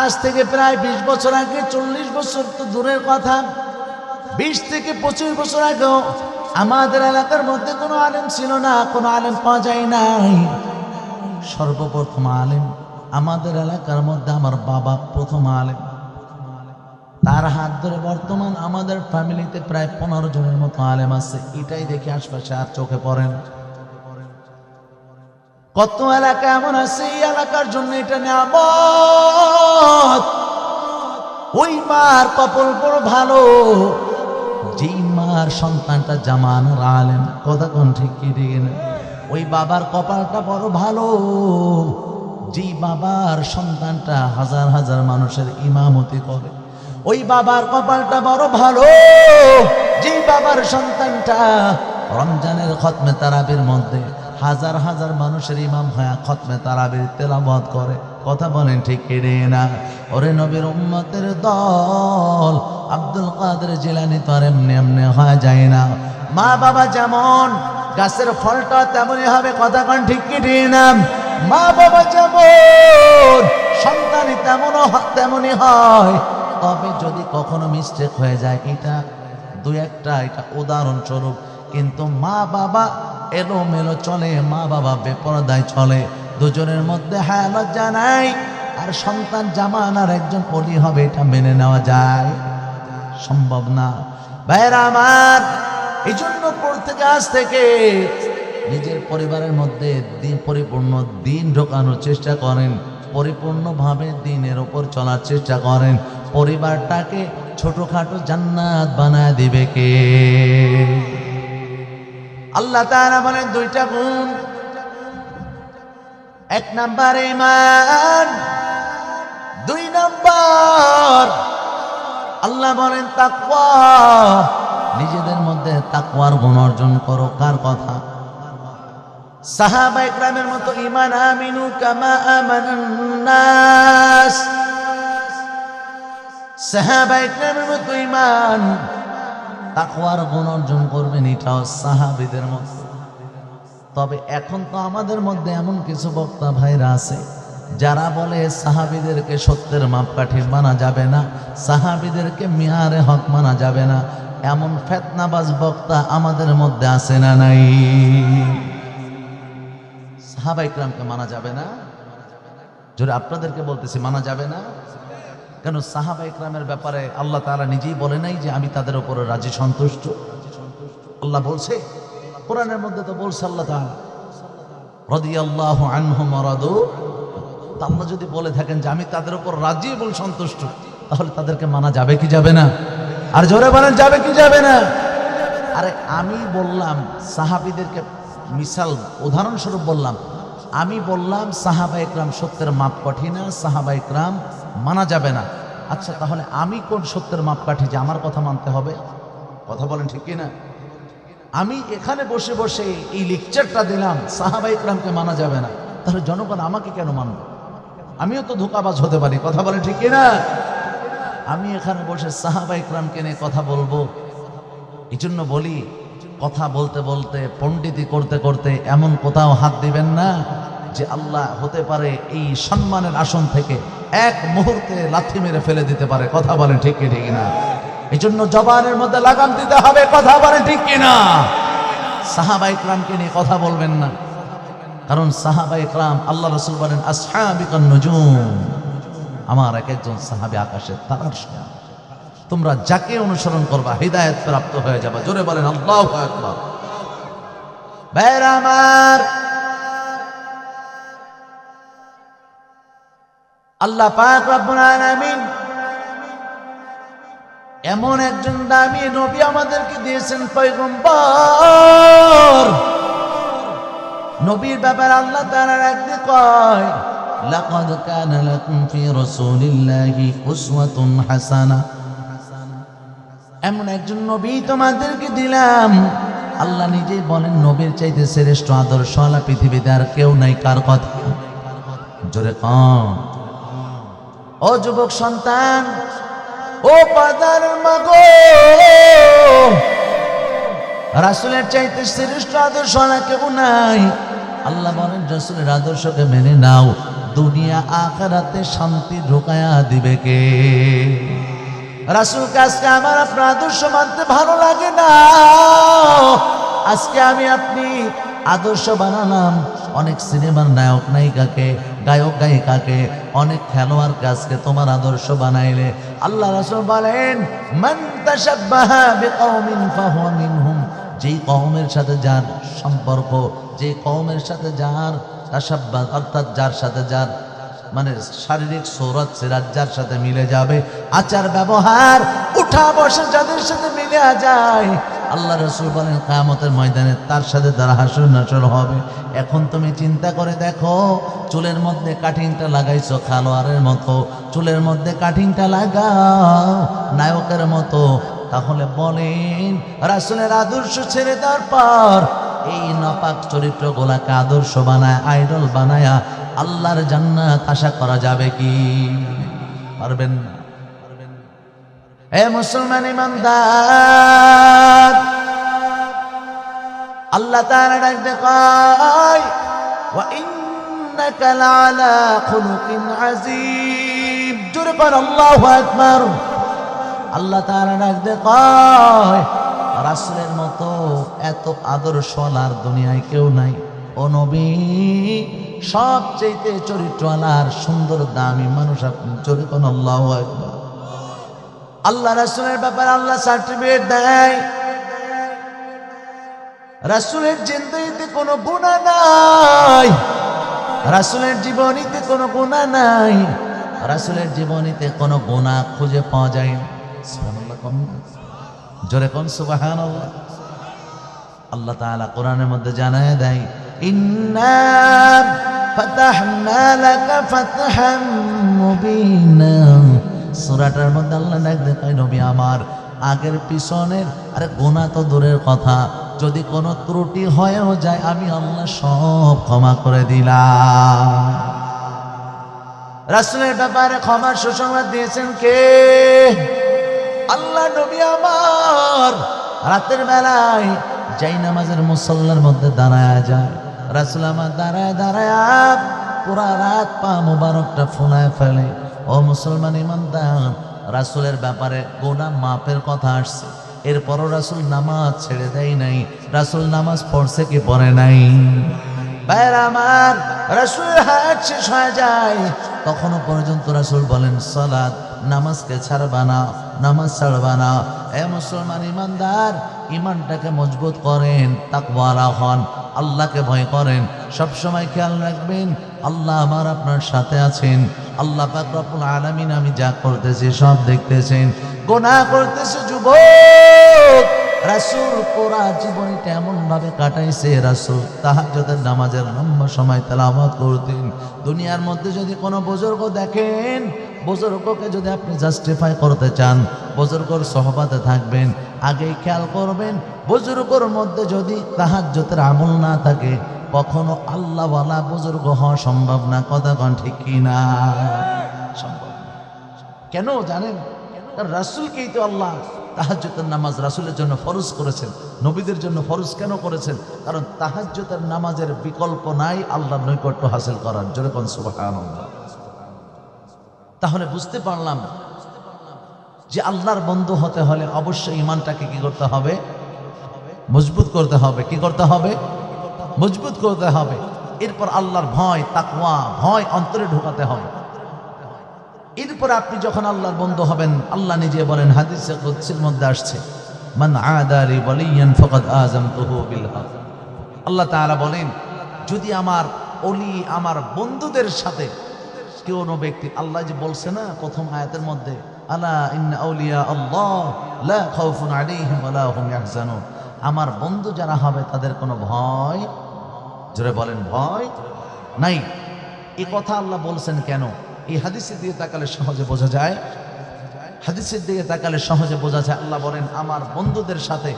আজ থেকে প্রায় 20 বছর আগে, 40 বছর তো দূরের কথা, 20 থেকে 25 বছর আগেও আমাদের এলাকার মধ্যে কোনো আলেম ছিল না, কোনো আলেম পাওয়া যায় নাই। সর্বপ্রথম আলেম আমাদের এলাকার মধ্যে আমার বাবা প্রথম আলেম। তার হাত ধরে বর্তমান আমাদের ফ্যামিলিতে প্রায় 15 জনের মতো আলেম আছে। এটাই দেখে আশপাশে আর চোখে পড়েন। কত এলাকা এমন আছে, এই এলাকার জন্য এটা নিয়ামত। ওই মার কপাল বড় ভালো, যেই মার সন্তানটা জামানার আলেম। কথা কোন ঠিক কি ঠিক না? ওই বাবার কপালটা বড় ভালো, যেই বাবার সন্তানটা হাজার হাজার মানুষের ইমামতি করে। ওই বাবার কপালটা বড় ভালো, যেই বাবার সন্তানটা রমজানের খতমে তারাবির মধ্যে হাজার হাজার মানুষের ইমাম হয়ে খতমে তারাবির তেলাওয়াত করে। কথা বলেন ঠিক কি না? ওরে নবীর উম্মতের দল, আব্দুল কাদের জিলানী তো আর এমনি এমনি হয়ে যায় না। মা বাবা যেমন, গাছের ফলটা তেমনই হবে। কথা কন ঠিক কি না? মা বাবা যেমন, সন্তানই তেমনই হয়। তবে যদি কখনো মিস্টেক হয়ে যায়, এটা দুই একটা, এটা উদাহরণস্বরূপ। কিন্তু মা বাবা এলোমেলো চলে, মা বাবা বেপরদায় চলে, দুজনের মধ্যে হায়া লজ্জা নাই। আর সন্তান জামানার একজন ওলি হবে, এটা মেনে নেওয়া যায়? সম্ভব না। ভাইরা আমার, এই জন্য প্রত্যেক আজ থেকে নিজের পরিবারের মধ্যে পরিপূর্ণ দিন ঢোকানোর চেষ্টা করেন, পরিপূর্ণভাবে দিনের ওপর চলার চেষ্টা করেন। পরিবারটাকে ছোটখাটো জান্নাত বানায় দিবে কে? আল্লাহ তাআলা বলেন দুইটা গুণ এক নাম্বার ঈমান, দুই নাম্বার আল্লাহ বলেন তাকওয়া। নিজেদের মধ্যে তাকওয়ার গুণ অর্জন করো। কার কথা? সাহাবা ইকরামের মতো ঈমান, আমিনু কামা আমানান নাস। সাহাবা ইকরামের মতো ঈমান, তাকওয়ার গুণ অর্জন করবেন, এটাও সাহাবীদের মতো। তবে এখন তো আমাদের মধ্যে এমন কিছু বক্তা ভাইরা আছে যারা বলে সাহাবীদেরকে সত্যের মাপকাঠি মানা যাবে না, সাহাবীদেরকে মিয়ারে হক মানা যাবে না। এমন ফিতনাবাজ বক্তা আমাদের মধ্যে আছে না নাই? সাহাবা ইকরামকে মানা যাবে না? জোরে আপনাদেরকে বলতেছি, মানা যাবে না কেন? সাহাবা ইকরামের ব্যাপারে আল্লাহ তাআলা নিজেই বলে নাই যে আমি তাদের উপরে রাজি সন্তুষ্ট? আল্লাহ বলছে কোরআনের মধ্যে, তো বলছে আল্লাহ তাআলা রাদিয়াল্লাহু আনহুম ওয়া রাদু। আল্লাহ যদি বলে থাকেন যে আমি তাদের উপর রাজি এবং সন্তুষ্ট, তাহলে তাদেরকে মানা যাবে কি যাবে না? আর জোরে বলেন, যাবে কি যাবে না? আরে আমি বললাম সাহাবীদেরকে মিসাল উদাহরণস্বরূপ বললাম, আমি বললাম সাহাবা ইকরাম সত্যের মাপকাঠি না, সাহাবা ইকরাম মানা যাবে না। আচ্ছা, তাহলে আমি কোন সত্যের মাপকাঠি যে আমার কথা মানতে হবে? কথা বলেন ঠিক কিনা? আমি এখানে বসে বসে এই লেকচারটা দিলাম সাহাবা ইকরামকে মানা যাবে না, তাহলে জনগণ আমাকে কেন মানবে? আমিও তো ধোঁকাবাজ হতে পারি। কথা বলেন ঠিক কিনা? আমি এখানে বসে সাহাবা ইকরামকে নিয়ে কথা বলবো, এই জন্য বলি কথা বলতে বলতে পণ্ডিতি করতে করতে এমন কোথাও হাত দিবেন না যে আল্লাহ হতে পারে এই সম্মানের আসন থেকে এক মুহূর্তে লাথি মেরে ফেলে দিতে পারে। কথা বলেন ঠিক কি ঠিক না? এই জন্য জবানের মধ্যে লাগাম দিতে হবে। কথা বলেন ঠিক কিনা? সাহাবা ইকরামকে নিয়ে কথা বলবেন না, কারণ সাহাবা ইকরাম, আল্লাহ রাসূল বলেন আসহাবিকান নুজুম, আমার এক একজন সাহাবী আকাশের তারার সমান। তোমরা যাকে অনুসরণ করবা হিদায়াত প্রাপ্ত হয়ে যাবে। জোরে বলেন আল্লাহু আকবার। ভাইরা আমার, আল্লাহ পাক রব্বুল আলামিন এমন একজন দামি নবী আমাদেরকে দিয়েছেন, পয়গম্বর। নবীর ব্যাপারে আল্লাহ তাআলা একদিকে কয় লাকাদ কানা লাকুম ফি রাসূলিল্লাহি উসওয়াতুন হাসানাহ। এমন একজন নবী তোমাদেরকে দিলাম, আল্লাহ নিজেই বলেন নবীর চাইতে শ্রেষ্ঠ আদর্শওয়ালা পৃথিবীতে আর কেউ নাই। কার কথা? জোরে কম। ও যুবক সন্তান, ও পাদার মাগো, রাসূলের চাইতে শ্রেষ্ঠ আদর্শওয়ালা কেউ নাই। আল্লাহ বলেন রাসূলের আদর্শকে মেনে নাও, দুনিয়া আখিরাতে শান্তি ঢোকায়া দিবে কে? রাসূলকে আজকে আমার আপনার আদর্শ মানতে ভালো লাগে না। আজকে আমি আপনি আদর্শ বানালাম অনেক সিনেমার নায়ক নায়িকাকে, গায়ক গায়িকাকে, অনেক খেলোয়াড়কে আজকে তোমার আদর্শ বানাইলে। আল্লাহ রাসূল বলেন মান তাশাব্বাহা বিকওমিন ফাহুয়া মিনহুম। যেই কওমের সাথে যার সম্পর্ক, যে কওমের সাথে যার তাশাব্বাহ, অর্থাৎ যার সাথে যার মানে শারীরিক সৌরত সিরাত যার সাথে মিলে যাবে, আচার ব্যবহার উঠা বসা যাদের সাথে মিলে যায়, আল্লাহ রাসূল বলেন কিয়ামতের ময়দানে তার সাথে তার হাসর নাসর হবে। এখন তুমি চিন্তা করে দেখো, চুলের মধ্যে কাটিংটা লাগাইছো খেলোয়াড়ের মতো, চুলের মধ্যে কাটিংটা লাগাও নায়কের মতো, তাহলে বলেন রাসূলের আদর্শ ছেড়ে দেওয়ার পর এই নাপাক চরিত্রগুলাকে আদর্শ বানায়, আইডল বানায়া আল্লাহর জান্নাত আশা করা যাবে কি? পারবেন না। এ মুসলমান ইমানদার, আল্লাহ তাআলা ডাকতে কয় ওয়া ইন্নাকা লাআলা খুলুকিন আযীম। জোরে বল আল্লাহু আকবার। আল্লাহ তাআলা ডাকতে কয় রাসূলের মতো এত আদর্শওয়ালা আর দুনিয়ায় কেউ নাই। ও নবী, সবচেয়ে চরিত্রওয়ালা আর সুন্দর দামি মানুষ আপনি। জোরে বল আল্লাহু আকবার। আল্লাহ রাসূলের ব্যাপারে আল্লাহ সার্টিফিকেট দেয়, রাসূলের জিন্দেগিতে কোনো গুনাহ নাই, রাসূলের জীবনীতে কোনো গুনাহ নাই, রাসূলের জীবনীতে কোনো গুনাহ খুঁজে পাওয়া যায় না। সুবহানাল্লাহ। কোন জোরে কোন সুবহানাল্লাহ। আল্লাহ তাআলা কোরআনের মধ্যে জানায় দেয় ইন্না ফাতাহনা লাকা ফাতহাম মুবিনা। সূরাটার মধ্যে আল্লাহ ডাক দেয়, নবী আমার আগের পিছনের আরে গুনাহ তো দূরের কথা, যদি কোনো ত্রুটি হয়েও যায় আমি আল্লাহ সব ক্ষমা করে দিলাম। রাসূলের ব্যাপারে ক্ষমার সুসংবাদ দিয়েছেন কে? আল্লাহ নবী আমার রাতের বেলায় যাই নামাজের মুসল্লার মধ্যে দাঁড়ায় যায়, রাসূল আমার দাঁড়ায় দাঁড়ায় পুরা রাত পা মুবারকটা ফোলায় ফেলে। ও মুসলমান ইমানদার, রাসূলের ব্যাপারে গুনাহ মাপের কথা আসছে, এরপরও রাসূল নামাজ ছেড়ে দেয় নাই। রাসূল নামাজ পড়ছে কি পড়ে নাই? ভাইরা আমার, রাসূলের হায়াত শেষ হয়ে যায় তখনও পর্যন্ত রাসূল বলেন সালাত, নামাজকে ছাড়বা না, নামাজ ছাড়বা না। এ মুসলমান ইমানদার, ইমানটাকে মজবুত করেন, তাকওয়ালা হন, আল্লাহকে ভয় করেন, সবসময় খেয়াল রাখবেন আল্লাহ আমার আপনার সাথে আছেন। আল্লাহ পাক রব্বুল আলামিন আমি যা করতেছি সব দেখতেছেন। গুনাহ করতেছে যুবক, রাসূল পুরা জীবনটা এমন ভাবে কাটাইছে, রাসূল তাহাজ্জুদের নামাজের লম্বা সময় তেলাওয়াত করতেন। দুনিয়ার মধ্যে যদি কোনো বুজুর্গ দেখেন, বুজুর্গকে যদি আপনি জাস্টিফাই করতে চান, বুজুর্গর সোহবতে থাকবেন, আগেই খেয়াল করবেন বুজুর্গর মধ্যে যদি তাহাজ্জুদের আমল না থাকে কখনো আল্লাহওয়ালা বুজুর্গ হওয়া সম্ভব না। কথা কোন ঠিক কিনা? সম্ভব না। কেন জানেন? কারণ রাসূলকেই তো আল্লাহ তাহাজ্জুদের নামাজ রাসূলের জন্য ফরজ করেছেন। নবীদের জন্য ফরজ কেন করেছেন? কারণ তাহাজ্জুদের নামাজের বিকল্প নাই আল্লাহর নৈকট্য হাসিল করার। জোরে কোন সুবহানাল্লাহ। তাহলে বুঝতে পারলাম যে আল্লাহর বন্ধু হতে হলে অবশ্যই ঈমানটাকে কি করতে হবে? মজবুত করতে হবে। কি করতে হবে? মজবুত করতে হবে। এরপর আল্লাহর ভয়, তাকওয়া, ভয় অন্তরে ঢোকাতে হবে। এরপর আপনি যখন আল্লাহর বন্ধু হবেন, আল্লাহ নিজে বলেন, হাদিসে কুদসির মধ্যে আসছে, মান আদা লি ওয়ালিয়ান ফাকাদ আযামতুহু বিল হক। আল্লাহ তাআলা বলেন, যদি আমার ওলি, আমার বন্ধুদের সাথে কোনো ব্যক্তি, আল্লাহ যে বলছে না প্রথম আয়াতের মধ্যে, আলা ইন্না আউলিয়া আল্লাহ লা খাউফুন আলাইহিম ওয়া লা হুম ইয়াহজানুন, আমার বন্ধু যারা হবে তাদের কোনো ভয়, জোরে বলেন, ভয় নাই। এই কথা আল্লাহ বলছেন কেন? এই হাদিসের দিকে তাকালে সহজে বোঝা যায়। হাদিসের দিকে তাকালে সহজে বোঝা যায়। আল্লাহ বলেন, আমার বন্ধুদের সাথে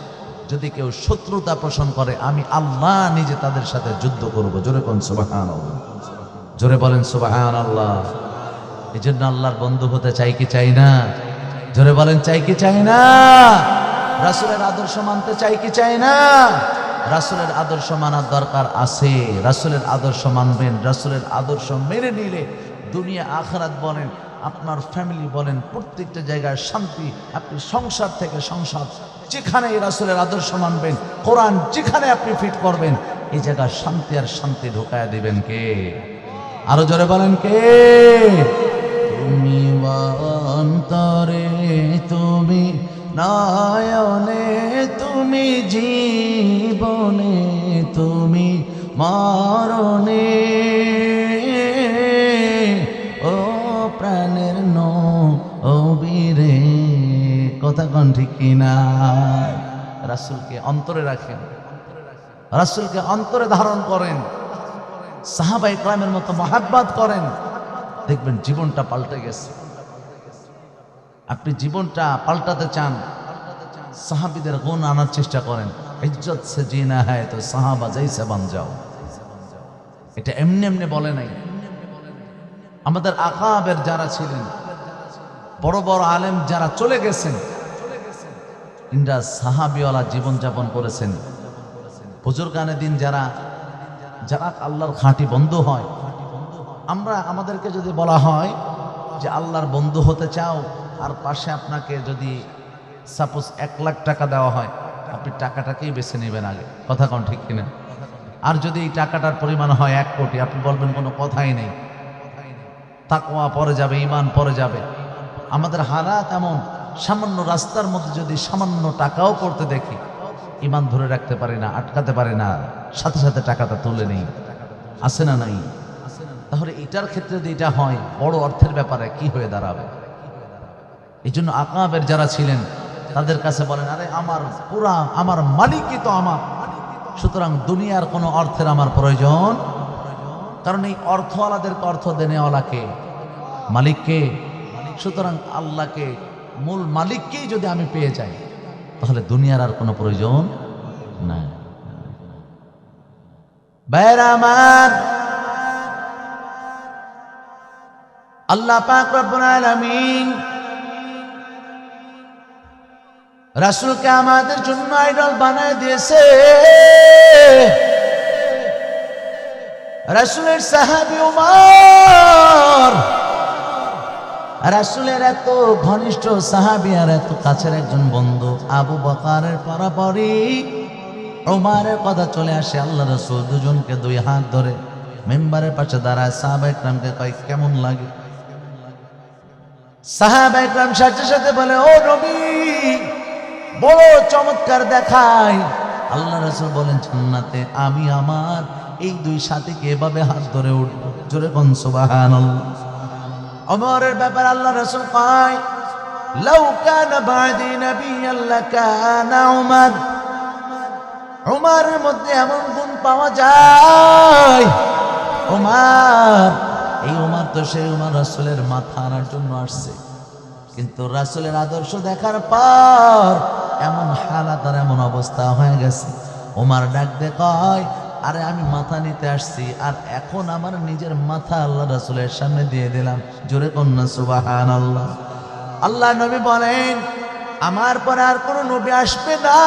যদি কেউ শত্রুতা পোষণ করে আমি আল্লাহ নিজে তাদের সাথে যুদ্ধ করব। জোরে কোন সুবহানাল্লাহ। জোরে বলেন সুবহানাল্লাহ। এই জন্য আল্লাহর বন্ধু হতে চাই কি চাই না? জোরে বলেন, চাই কি চাই না? রাসূলের আদর্শ মানতে চাই কি চাই না? রাসূলের আদর্শ মানার দরকার আছে। রাসূলের আদর্শ মানবেন। রাসূলের আদর্শ মেনে নিলে দুনিয়া আখিরাত বলেন, আপনার ফ্যামিলি বলেন, প্রত্যেকটা জায়গায় শান্তি। আপনি সংসার থেকে সংসার, যেখানে রাসূলের আদর্শ মানবেন, কোরআন যেখানে আপনি ফিট করবেন, এই জায়গায় শান্তি আর শান্তি ঢোকায় দিবেন কে? আরো জোরে বলেন, কে? তুমি অন্তরে, তুমি নয়নে, তুমি জীবনে, তুমি মরণে, ও প্রাণের নবীরে। কথা কোন ঠিক কিনা? রাসূলকে অন্তরে রাখেন, রাসূলকে অন্তরে ধারণ করেন, সাহাবায়ে কেরামের মতো মহাব্বত করেন, দেখবেন জীবনটা পাল্টে গেছে। আপনি জীবনটা পাল্টাতে চান, সাহাবীদের গুণ আনার চেষ্টা করেন। ইজ্জত সে জিনা হ্যায় তো সাহাবা জৈসে বন যাও। এটা এমনি এমনি বলে নাই। আমাদের আকাবের যারা ছিলেন, বড় বড় আলেম যারা চলে গেছেন, ইনরা সাহাবীওয়ালা জীবনযাপন করেছেন। বুজুর্গানে দিন যারা যারা আল্লাহর খাঁটি বন্ধু হয়, আমরা আমাদেরকে যদি বলা হয় যে আল্লাহর বন্ধু হতে চাও, আর পাশে আপনাকে যদি সাপোজ 1 লাখ টাকা দেওয়া হয়, আপনি টাকাটাকেই বেছে নেবেন আগে। কথা কোন ঠিক কিনা? আর যদি এই টাকাটার পরিমাণ হয় 1 কোটি, আপনি বলবেন কোনো কথাই নেই, তাকওয়া পরে যাবে, ঈমান পরে যাবে। আমাদের হালাত এমন, সামান্য রাস্তার মধ্যে যদি সামান্য টাকাও পড়তে দেখি, ঈমান ধরে রাখতে পারি না, আটকাতে পারি না, সাথে সাথে টাকাটা তুলে নেই। আছে না নাই? তাহলে এটার ক্ষেত্রে যদি এটা হয়, বড় অর্থের ব্যাপারে কি হয়ে দাঁড়াবে? এই জন্য আকাবের যারা ছিলেন তাদের কাছে বলেন, আরে আমার পুরা আমার মালিকই তো আমার, সুতরাং দুনিয়ার কোনো অর্থের আমার প্রয়োজন কারণ এই অর্থওয়ালাদেরকে অর্থ দেনেওয়ালাকে, মালিককে। সুতরাং আল্লাহকে, মূল মালিককেই যদি আমি পেয়ে যাই, তাহলে দুনিয়ার আর কোনো প্রয়োজন নাই। ভাইরা আমার, আল্লাহ পাক রব্বুল আলামিন রাসূলকে আমাদের জন্য আইডল বানায় দিয়েছে। রাসূলের সাহাবী উমর, রাসূলের এত ঘনিষ্ঠ সাহাবী আর এত কাছের একজন বন্ধু আবু বকরের পরাপরি উমরের কথা চলে আসে। আল্লাহ রাসূল দুজনকে দুই হাত ধরে মিম্বারের পাশে দাঁড়ায়, সাহাবায়ে কেরামকে কয় কেমন লাগে? সাহাবায়ে কেরাম সাথে সাথে বলে, ও নবী, বড় চমৎকার দেখায়। আল্লাহ রাসূল বলেন, জান্নাতে আমি আমার এই দুই সাথীকে এভাবে হাত ধরে উঠব। জোরে কোন সুবহানাল্লাহ। ওমরের ব্যাপার আল্লাহ রাসূল কয়, লাউ কানা বাদি নাবিয়্যান লাকানা উমর। উমরের মধ্যে এমন গুণ পাওয়া যায়। উমর, এই উমর তো সেই উমর রাসূলের মাথা আনার জন্য আসছে, কিন্তু রাসূলের আদর্শ দেখার পর এমন হালাত আর এমন অবস্থা হয়ে গেছে। উমর ডাক দিয়ে কয়, আরে আমি মাথা নিতে আসছি, আর এখন আমার নিজের মাথা আল্লাহ রাসূলের সামনে দিয়ে দিলাম। জোরে কন্যা সুবহানাল্লাহ। আল্লাহ নবী বলেন, আমার পরে আর কোনো নবী আসবে না,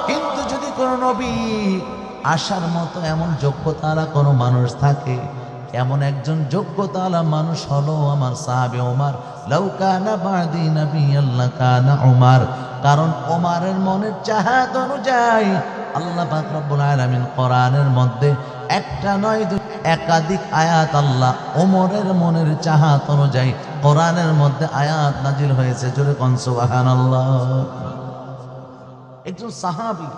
কিন্তু যদি কোনো নবী আসার মতো এমন যোগ্যতাওয়ালা কোনো মানুষ থাকে, এমন একজন যোগ্যতাওয়ালা মানুষ হলো আমার সাহাবী ওমর। লাউ কানা বাদি নাবিয়্যান লাকানা উমর। কারণ ওমরের মনের চাহাত অনুযায়ী আল্লাহ পাক রব্বুল আলামিন কোরআনের মধ্যে একটা নয় একাধিক আয়াত আল্লাহ ওমরের মনের চাহাত অনুযায়ী কোরআনের মধ্যে আয়াত নাজিল হয়েছে। জোরে কোন সুবহানাল্লাহ। একজন সাহাবী,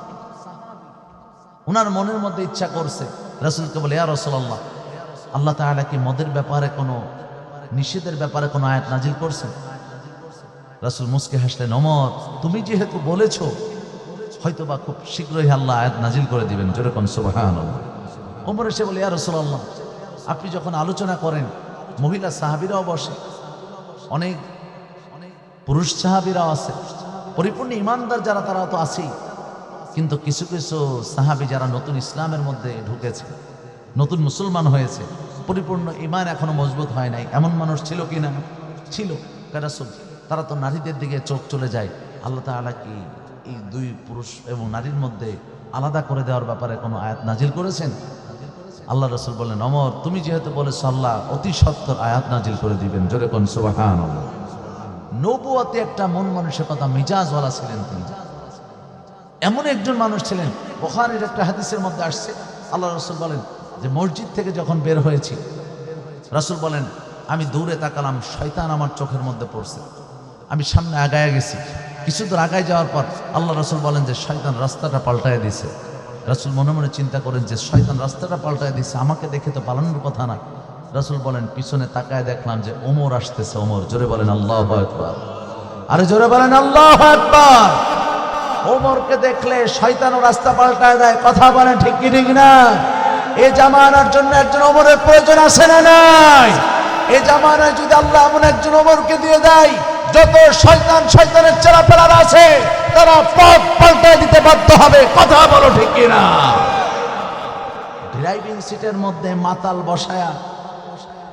ওনার মনের মধ্যে ইচ্ছা করছে, রাসূলকে বলে, ইয়া রাসূলুল্লাহ, আল্লাহ তাআলা কি মদের ব্যাপারে কোনো নিষেধের ব্যাপারে কোনো আয়াত নাজিল করছেন? রাসূল মুস্কে হাসলেন, ওমর, তুমি যেহেতু বলেছো, হয়তোবা খুব শীঘ্রই আল্লাহ আয়াত নাজিল করে দিবেন। জোরে কোন সুবহানাল্লাহ। ওমর এসে বলে, ইয়া রাসূলুল্লাহ, আপনি যখন আলোচনা করেন, মহিলা সাহাবীরাও বসে, অনেক পুরুষ সাহাবীরাও আছে, পরিপূর্ণ ইমানদার যারা তারা তো আছেই, কিন্তু কিছু কিছু সাহাবী যারা নতুন ইসলামের মধ্যে ঢুকেছে, নতুন মুসলমান হয়েছে, পরিপূর্ণ ঈমান এখনো মজবুত হয় নাই, এমন মানুষ ছিল কি না? ছিল। রাসূল, তারা তো নারীদের দিকে চোখ চলে যায়, আল্লাহ তাআলা কি এই দুই পুরুষ এবং নারীর মধ্যে আলাদা করে দেওয়ার ব্যাপারে কোনো আয়াত নাজিল করেছেন? আল্লাহ রাসূল বললেন, ওমর, তুমি যেহেতু বলেছো, আল্লাহ অতি সত্বর আয়াত নাজিল করে দিবেন। জোরে কোন সুবহানাল্লাহ। নবুয়তে একটা মন মানসিকতা মিজাজওয়ালা ছিলেন তিনি, এমন একজন মানুষ ছিলেন। বুখারীর একটা হাদিসের মধ্যে আসছে, আল্লাহ রাসূল বলেন যে মসজিদ থেকে যখন বের হয়েছি, রাসূল বলেন আমি দূরে তাকালাম, শয়তান আমার চোখের মধ্যে পড়ছে। আমি সামনে আগায় গেছি, কিছু দূর আগায় যাওয়ার পর আল্লাহ রাসূল বলেন যে শয়তান রাস্তাটা পাল্টায় দিছে। রাসূল মনে মনে চিন্তা করেন যে শয়তান রাস্তাটা পাল্টায় দিছে, আমাকে দেখে তো পালানোর কথা না। রাসূল বলেন পিছনে তাকায় দেখলাম যে ওমর আসতেছে। ওমর, জোরে বলেন আল্লাহু আকবার। আরে জোরে বলেন আল্লাহু আকবার। ওমরকে দেখলে শয়তানও রাস্তা পাল্টায় দেয়। কথা বলেন ঠিক কি ঠিক না? এই জামানার জন্য একজন ওমরের প্রয়োজন আছে না নাই? এই জামানায় যদি আল্লাহ এমন একজন ওমরকে দিয়ে দেয়, যত শয়তানের চেলাপেলারা আছে তারা পথ পাল্টায় দিতে বাধ্য হবে। কথা বলো ঠিক কি না? ড্রাইভিং সিটের মধ্যে মাতাল বসায়া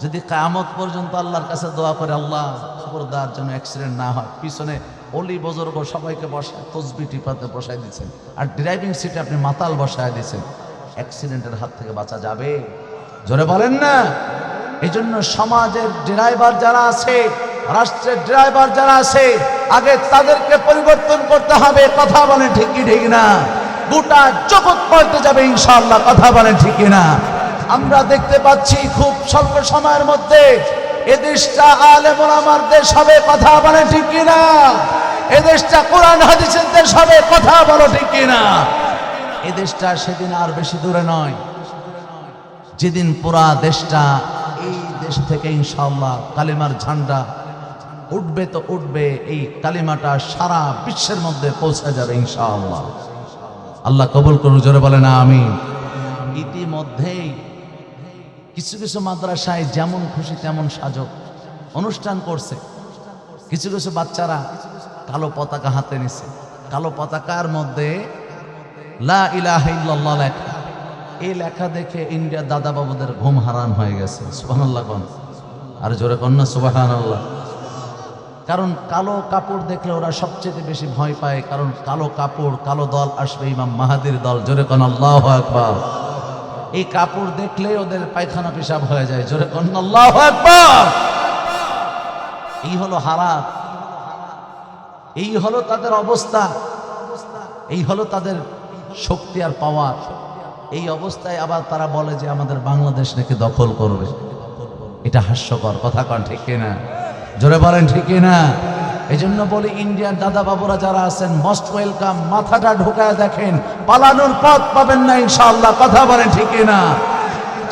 যদি কিয়ামত পর্যন্ত আল্লাহর কাছে দোয়া করে, আল্লাহ খবরদার যেন অ্যাক্সিডেন্ট না হয়, পিছনে অলি বুজুর্গ সবাইকে বসায় তসবিহ টিপাতে বসায় দিচ্ছেন, আর ড্রাইভিং সিটে আপনি মাতাল বসায় দিচ্ছেন, অ্যাক্সিডেন্টের হাত থেকে বাঁচা যাবে? জোরে বলেন না। এই জন্য সমাজের ড্রাইভার যারা আছে, রাষ্ট্রের ড্রাইভার যারা আছে, আগে তাদেরকে পরিবর্তন করতে হবে। কথা বলেন ঠিক কি ঠিক না? গোটা জগৎ পাল্টে যাবে ইনশাআল্লাহ। কথা বলেন ঠিক কি না? আমরা দেখতে পাচ্ছি খুব স্বল্প সময়ের মধ্যে এদেশটা আলেম ওলামার দেশ হবে। কথা বলেন ঠিক কি না? এদেশটা কোরআন হাদিসের দেশ হবে। কথা বলো ঠিক কি না? এদেশটা সেদিন আর বেশি দূরে নয়, যেদিন পুরা দেশটা, এই দেশ থেকে ইনশাআল্লাহ কালিমার ঝান্ডা উঠবে তো উঠবে, এই কালিমাটা সারা বিশ্বের মধ্যে পৌঁছে যাবে ইনশাআল্লাহ। আল্লাহ কবুল করুন। জোরে বলেন আমিন। ইতিমধ্যেই কিছু কিছু মাদ্রাসায় যেমন খুশি তেমন সাজক অনুষ্ঠান করছে। কিছু কিছু বাচ্চারা কালো পতাকা হাতে নিছে, কালো পতাকার মধ্যে লা ইলাহা ইল্লাল্লাহ লেখা। এই লেখা দেখে ইন্ডিয়ার দাদা বাবুদের ঘুম হারাম হয়ে গেছে। সুবহানাল্লাহ কোন আর জোরে কোন না সুবহানাল্লাহ। কারণ কালো কাপড় দেখলে ওরা সবচেয়ে বেশি ভয় পায়, কারণ কালো কাপড়, কালো দল আসবে ইমাম মাহাদির দল। জোরে কোন আল্লাহু আকবার। এই কাপড় দেখলে ওদের পায়খানা পেশাব হয়ে যায়। জোরে কোন আল্লাহু আকবার। এই হলো হালাত, এই হলো তাদের অবস্থা, এই হলো তাদের শক্তি আর পাওয়ার। এই অবস্থায় আবার তারা বলে যে আমাদের বাংলাদেশ নাকি দখল করবে। এটা হাস্যকর কথা, কন ঠিক কিনা? জোরে বলেন ঠিক কিনা? এই জন্য বলি ইন্ডিয়ার দাদা বাবুরা যারা আছেন মোস্ট ওয়েলকাম। মাথাটা ঢুকায় দেখেন, পালানোর পথ পাবেন না ইনশাআল্লাহ। কথা বলেন ঠিক কিনা?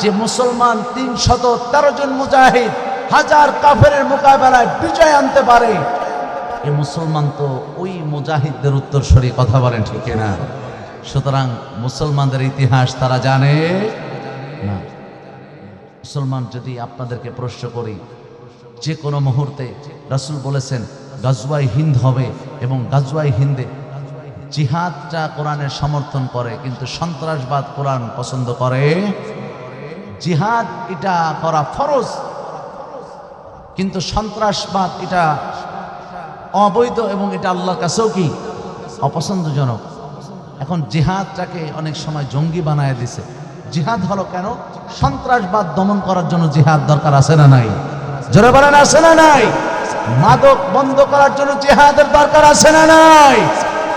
যে মুসলমান ৩১৩ জন মুজাহিদ হাজার কাফেরের মোকাবেলায় বিজয় আনতে পারে, এই মুসলমান তো ওই মুজাহিদদের উত্তরসূরি। কথা বলেন ঠিক কিনা? সুতরাং মুসলমানদের ইতিহাস তারা জানে না। মুসলমান যদি আপনাদেরকে প্রশ্ন করি, যে কোনো মুহূর্তে রাসূল বলেছেন গাজওয়ায়ে হিন্দ হবে, এবং গাজওয়ায়ে হিন্দে জিহাদটা কোরআনের সমর্থন করে, কিন্তু সন্ত্রাসবাদ কোরআন পছন্দ করে। জিহাদ এটা করা ফরজ, কিন্তু সন্ত্রাসবাদ এটা অবৈধ, এবং এটা আল্লাহর কাছেও কি অপছন্দজনক। এখন জিহাদটাকে অনেক সময় জঙ্গি বানায় দিছে। জিহাদ হলো কেন? সন্ত্রাসবাদ দমন করার জন্য জিহাদ দরকার আছে না নাই? জোরে বলেন আছে না নাই? মাদক বন্ধ করার জন্য জিহাদের দরকার আছে না নাই?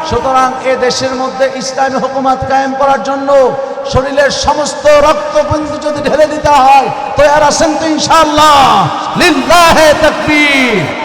সুতরাং এ দেশের মধ্যে ইসলামী হুকুমত কায়েম করার জন্য শরীরের সমস্ত রক্তবিন্দু যদি ঢেলে দিতে হয়, তৈরি আছেন তো ইনশাআল্লাহ? লিল্লাহি তাকবীর।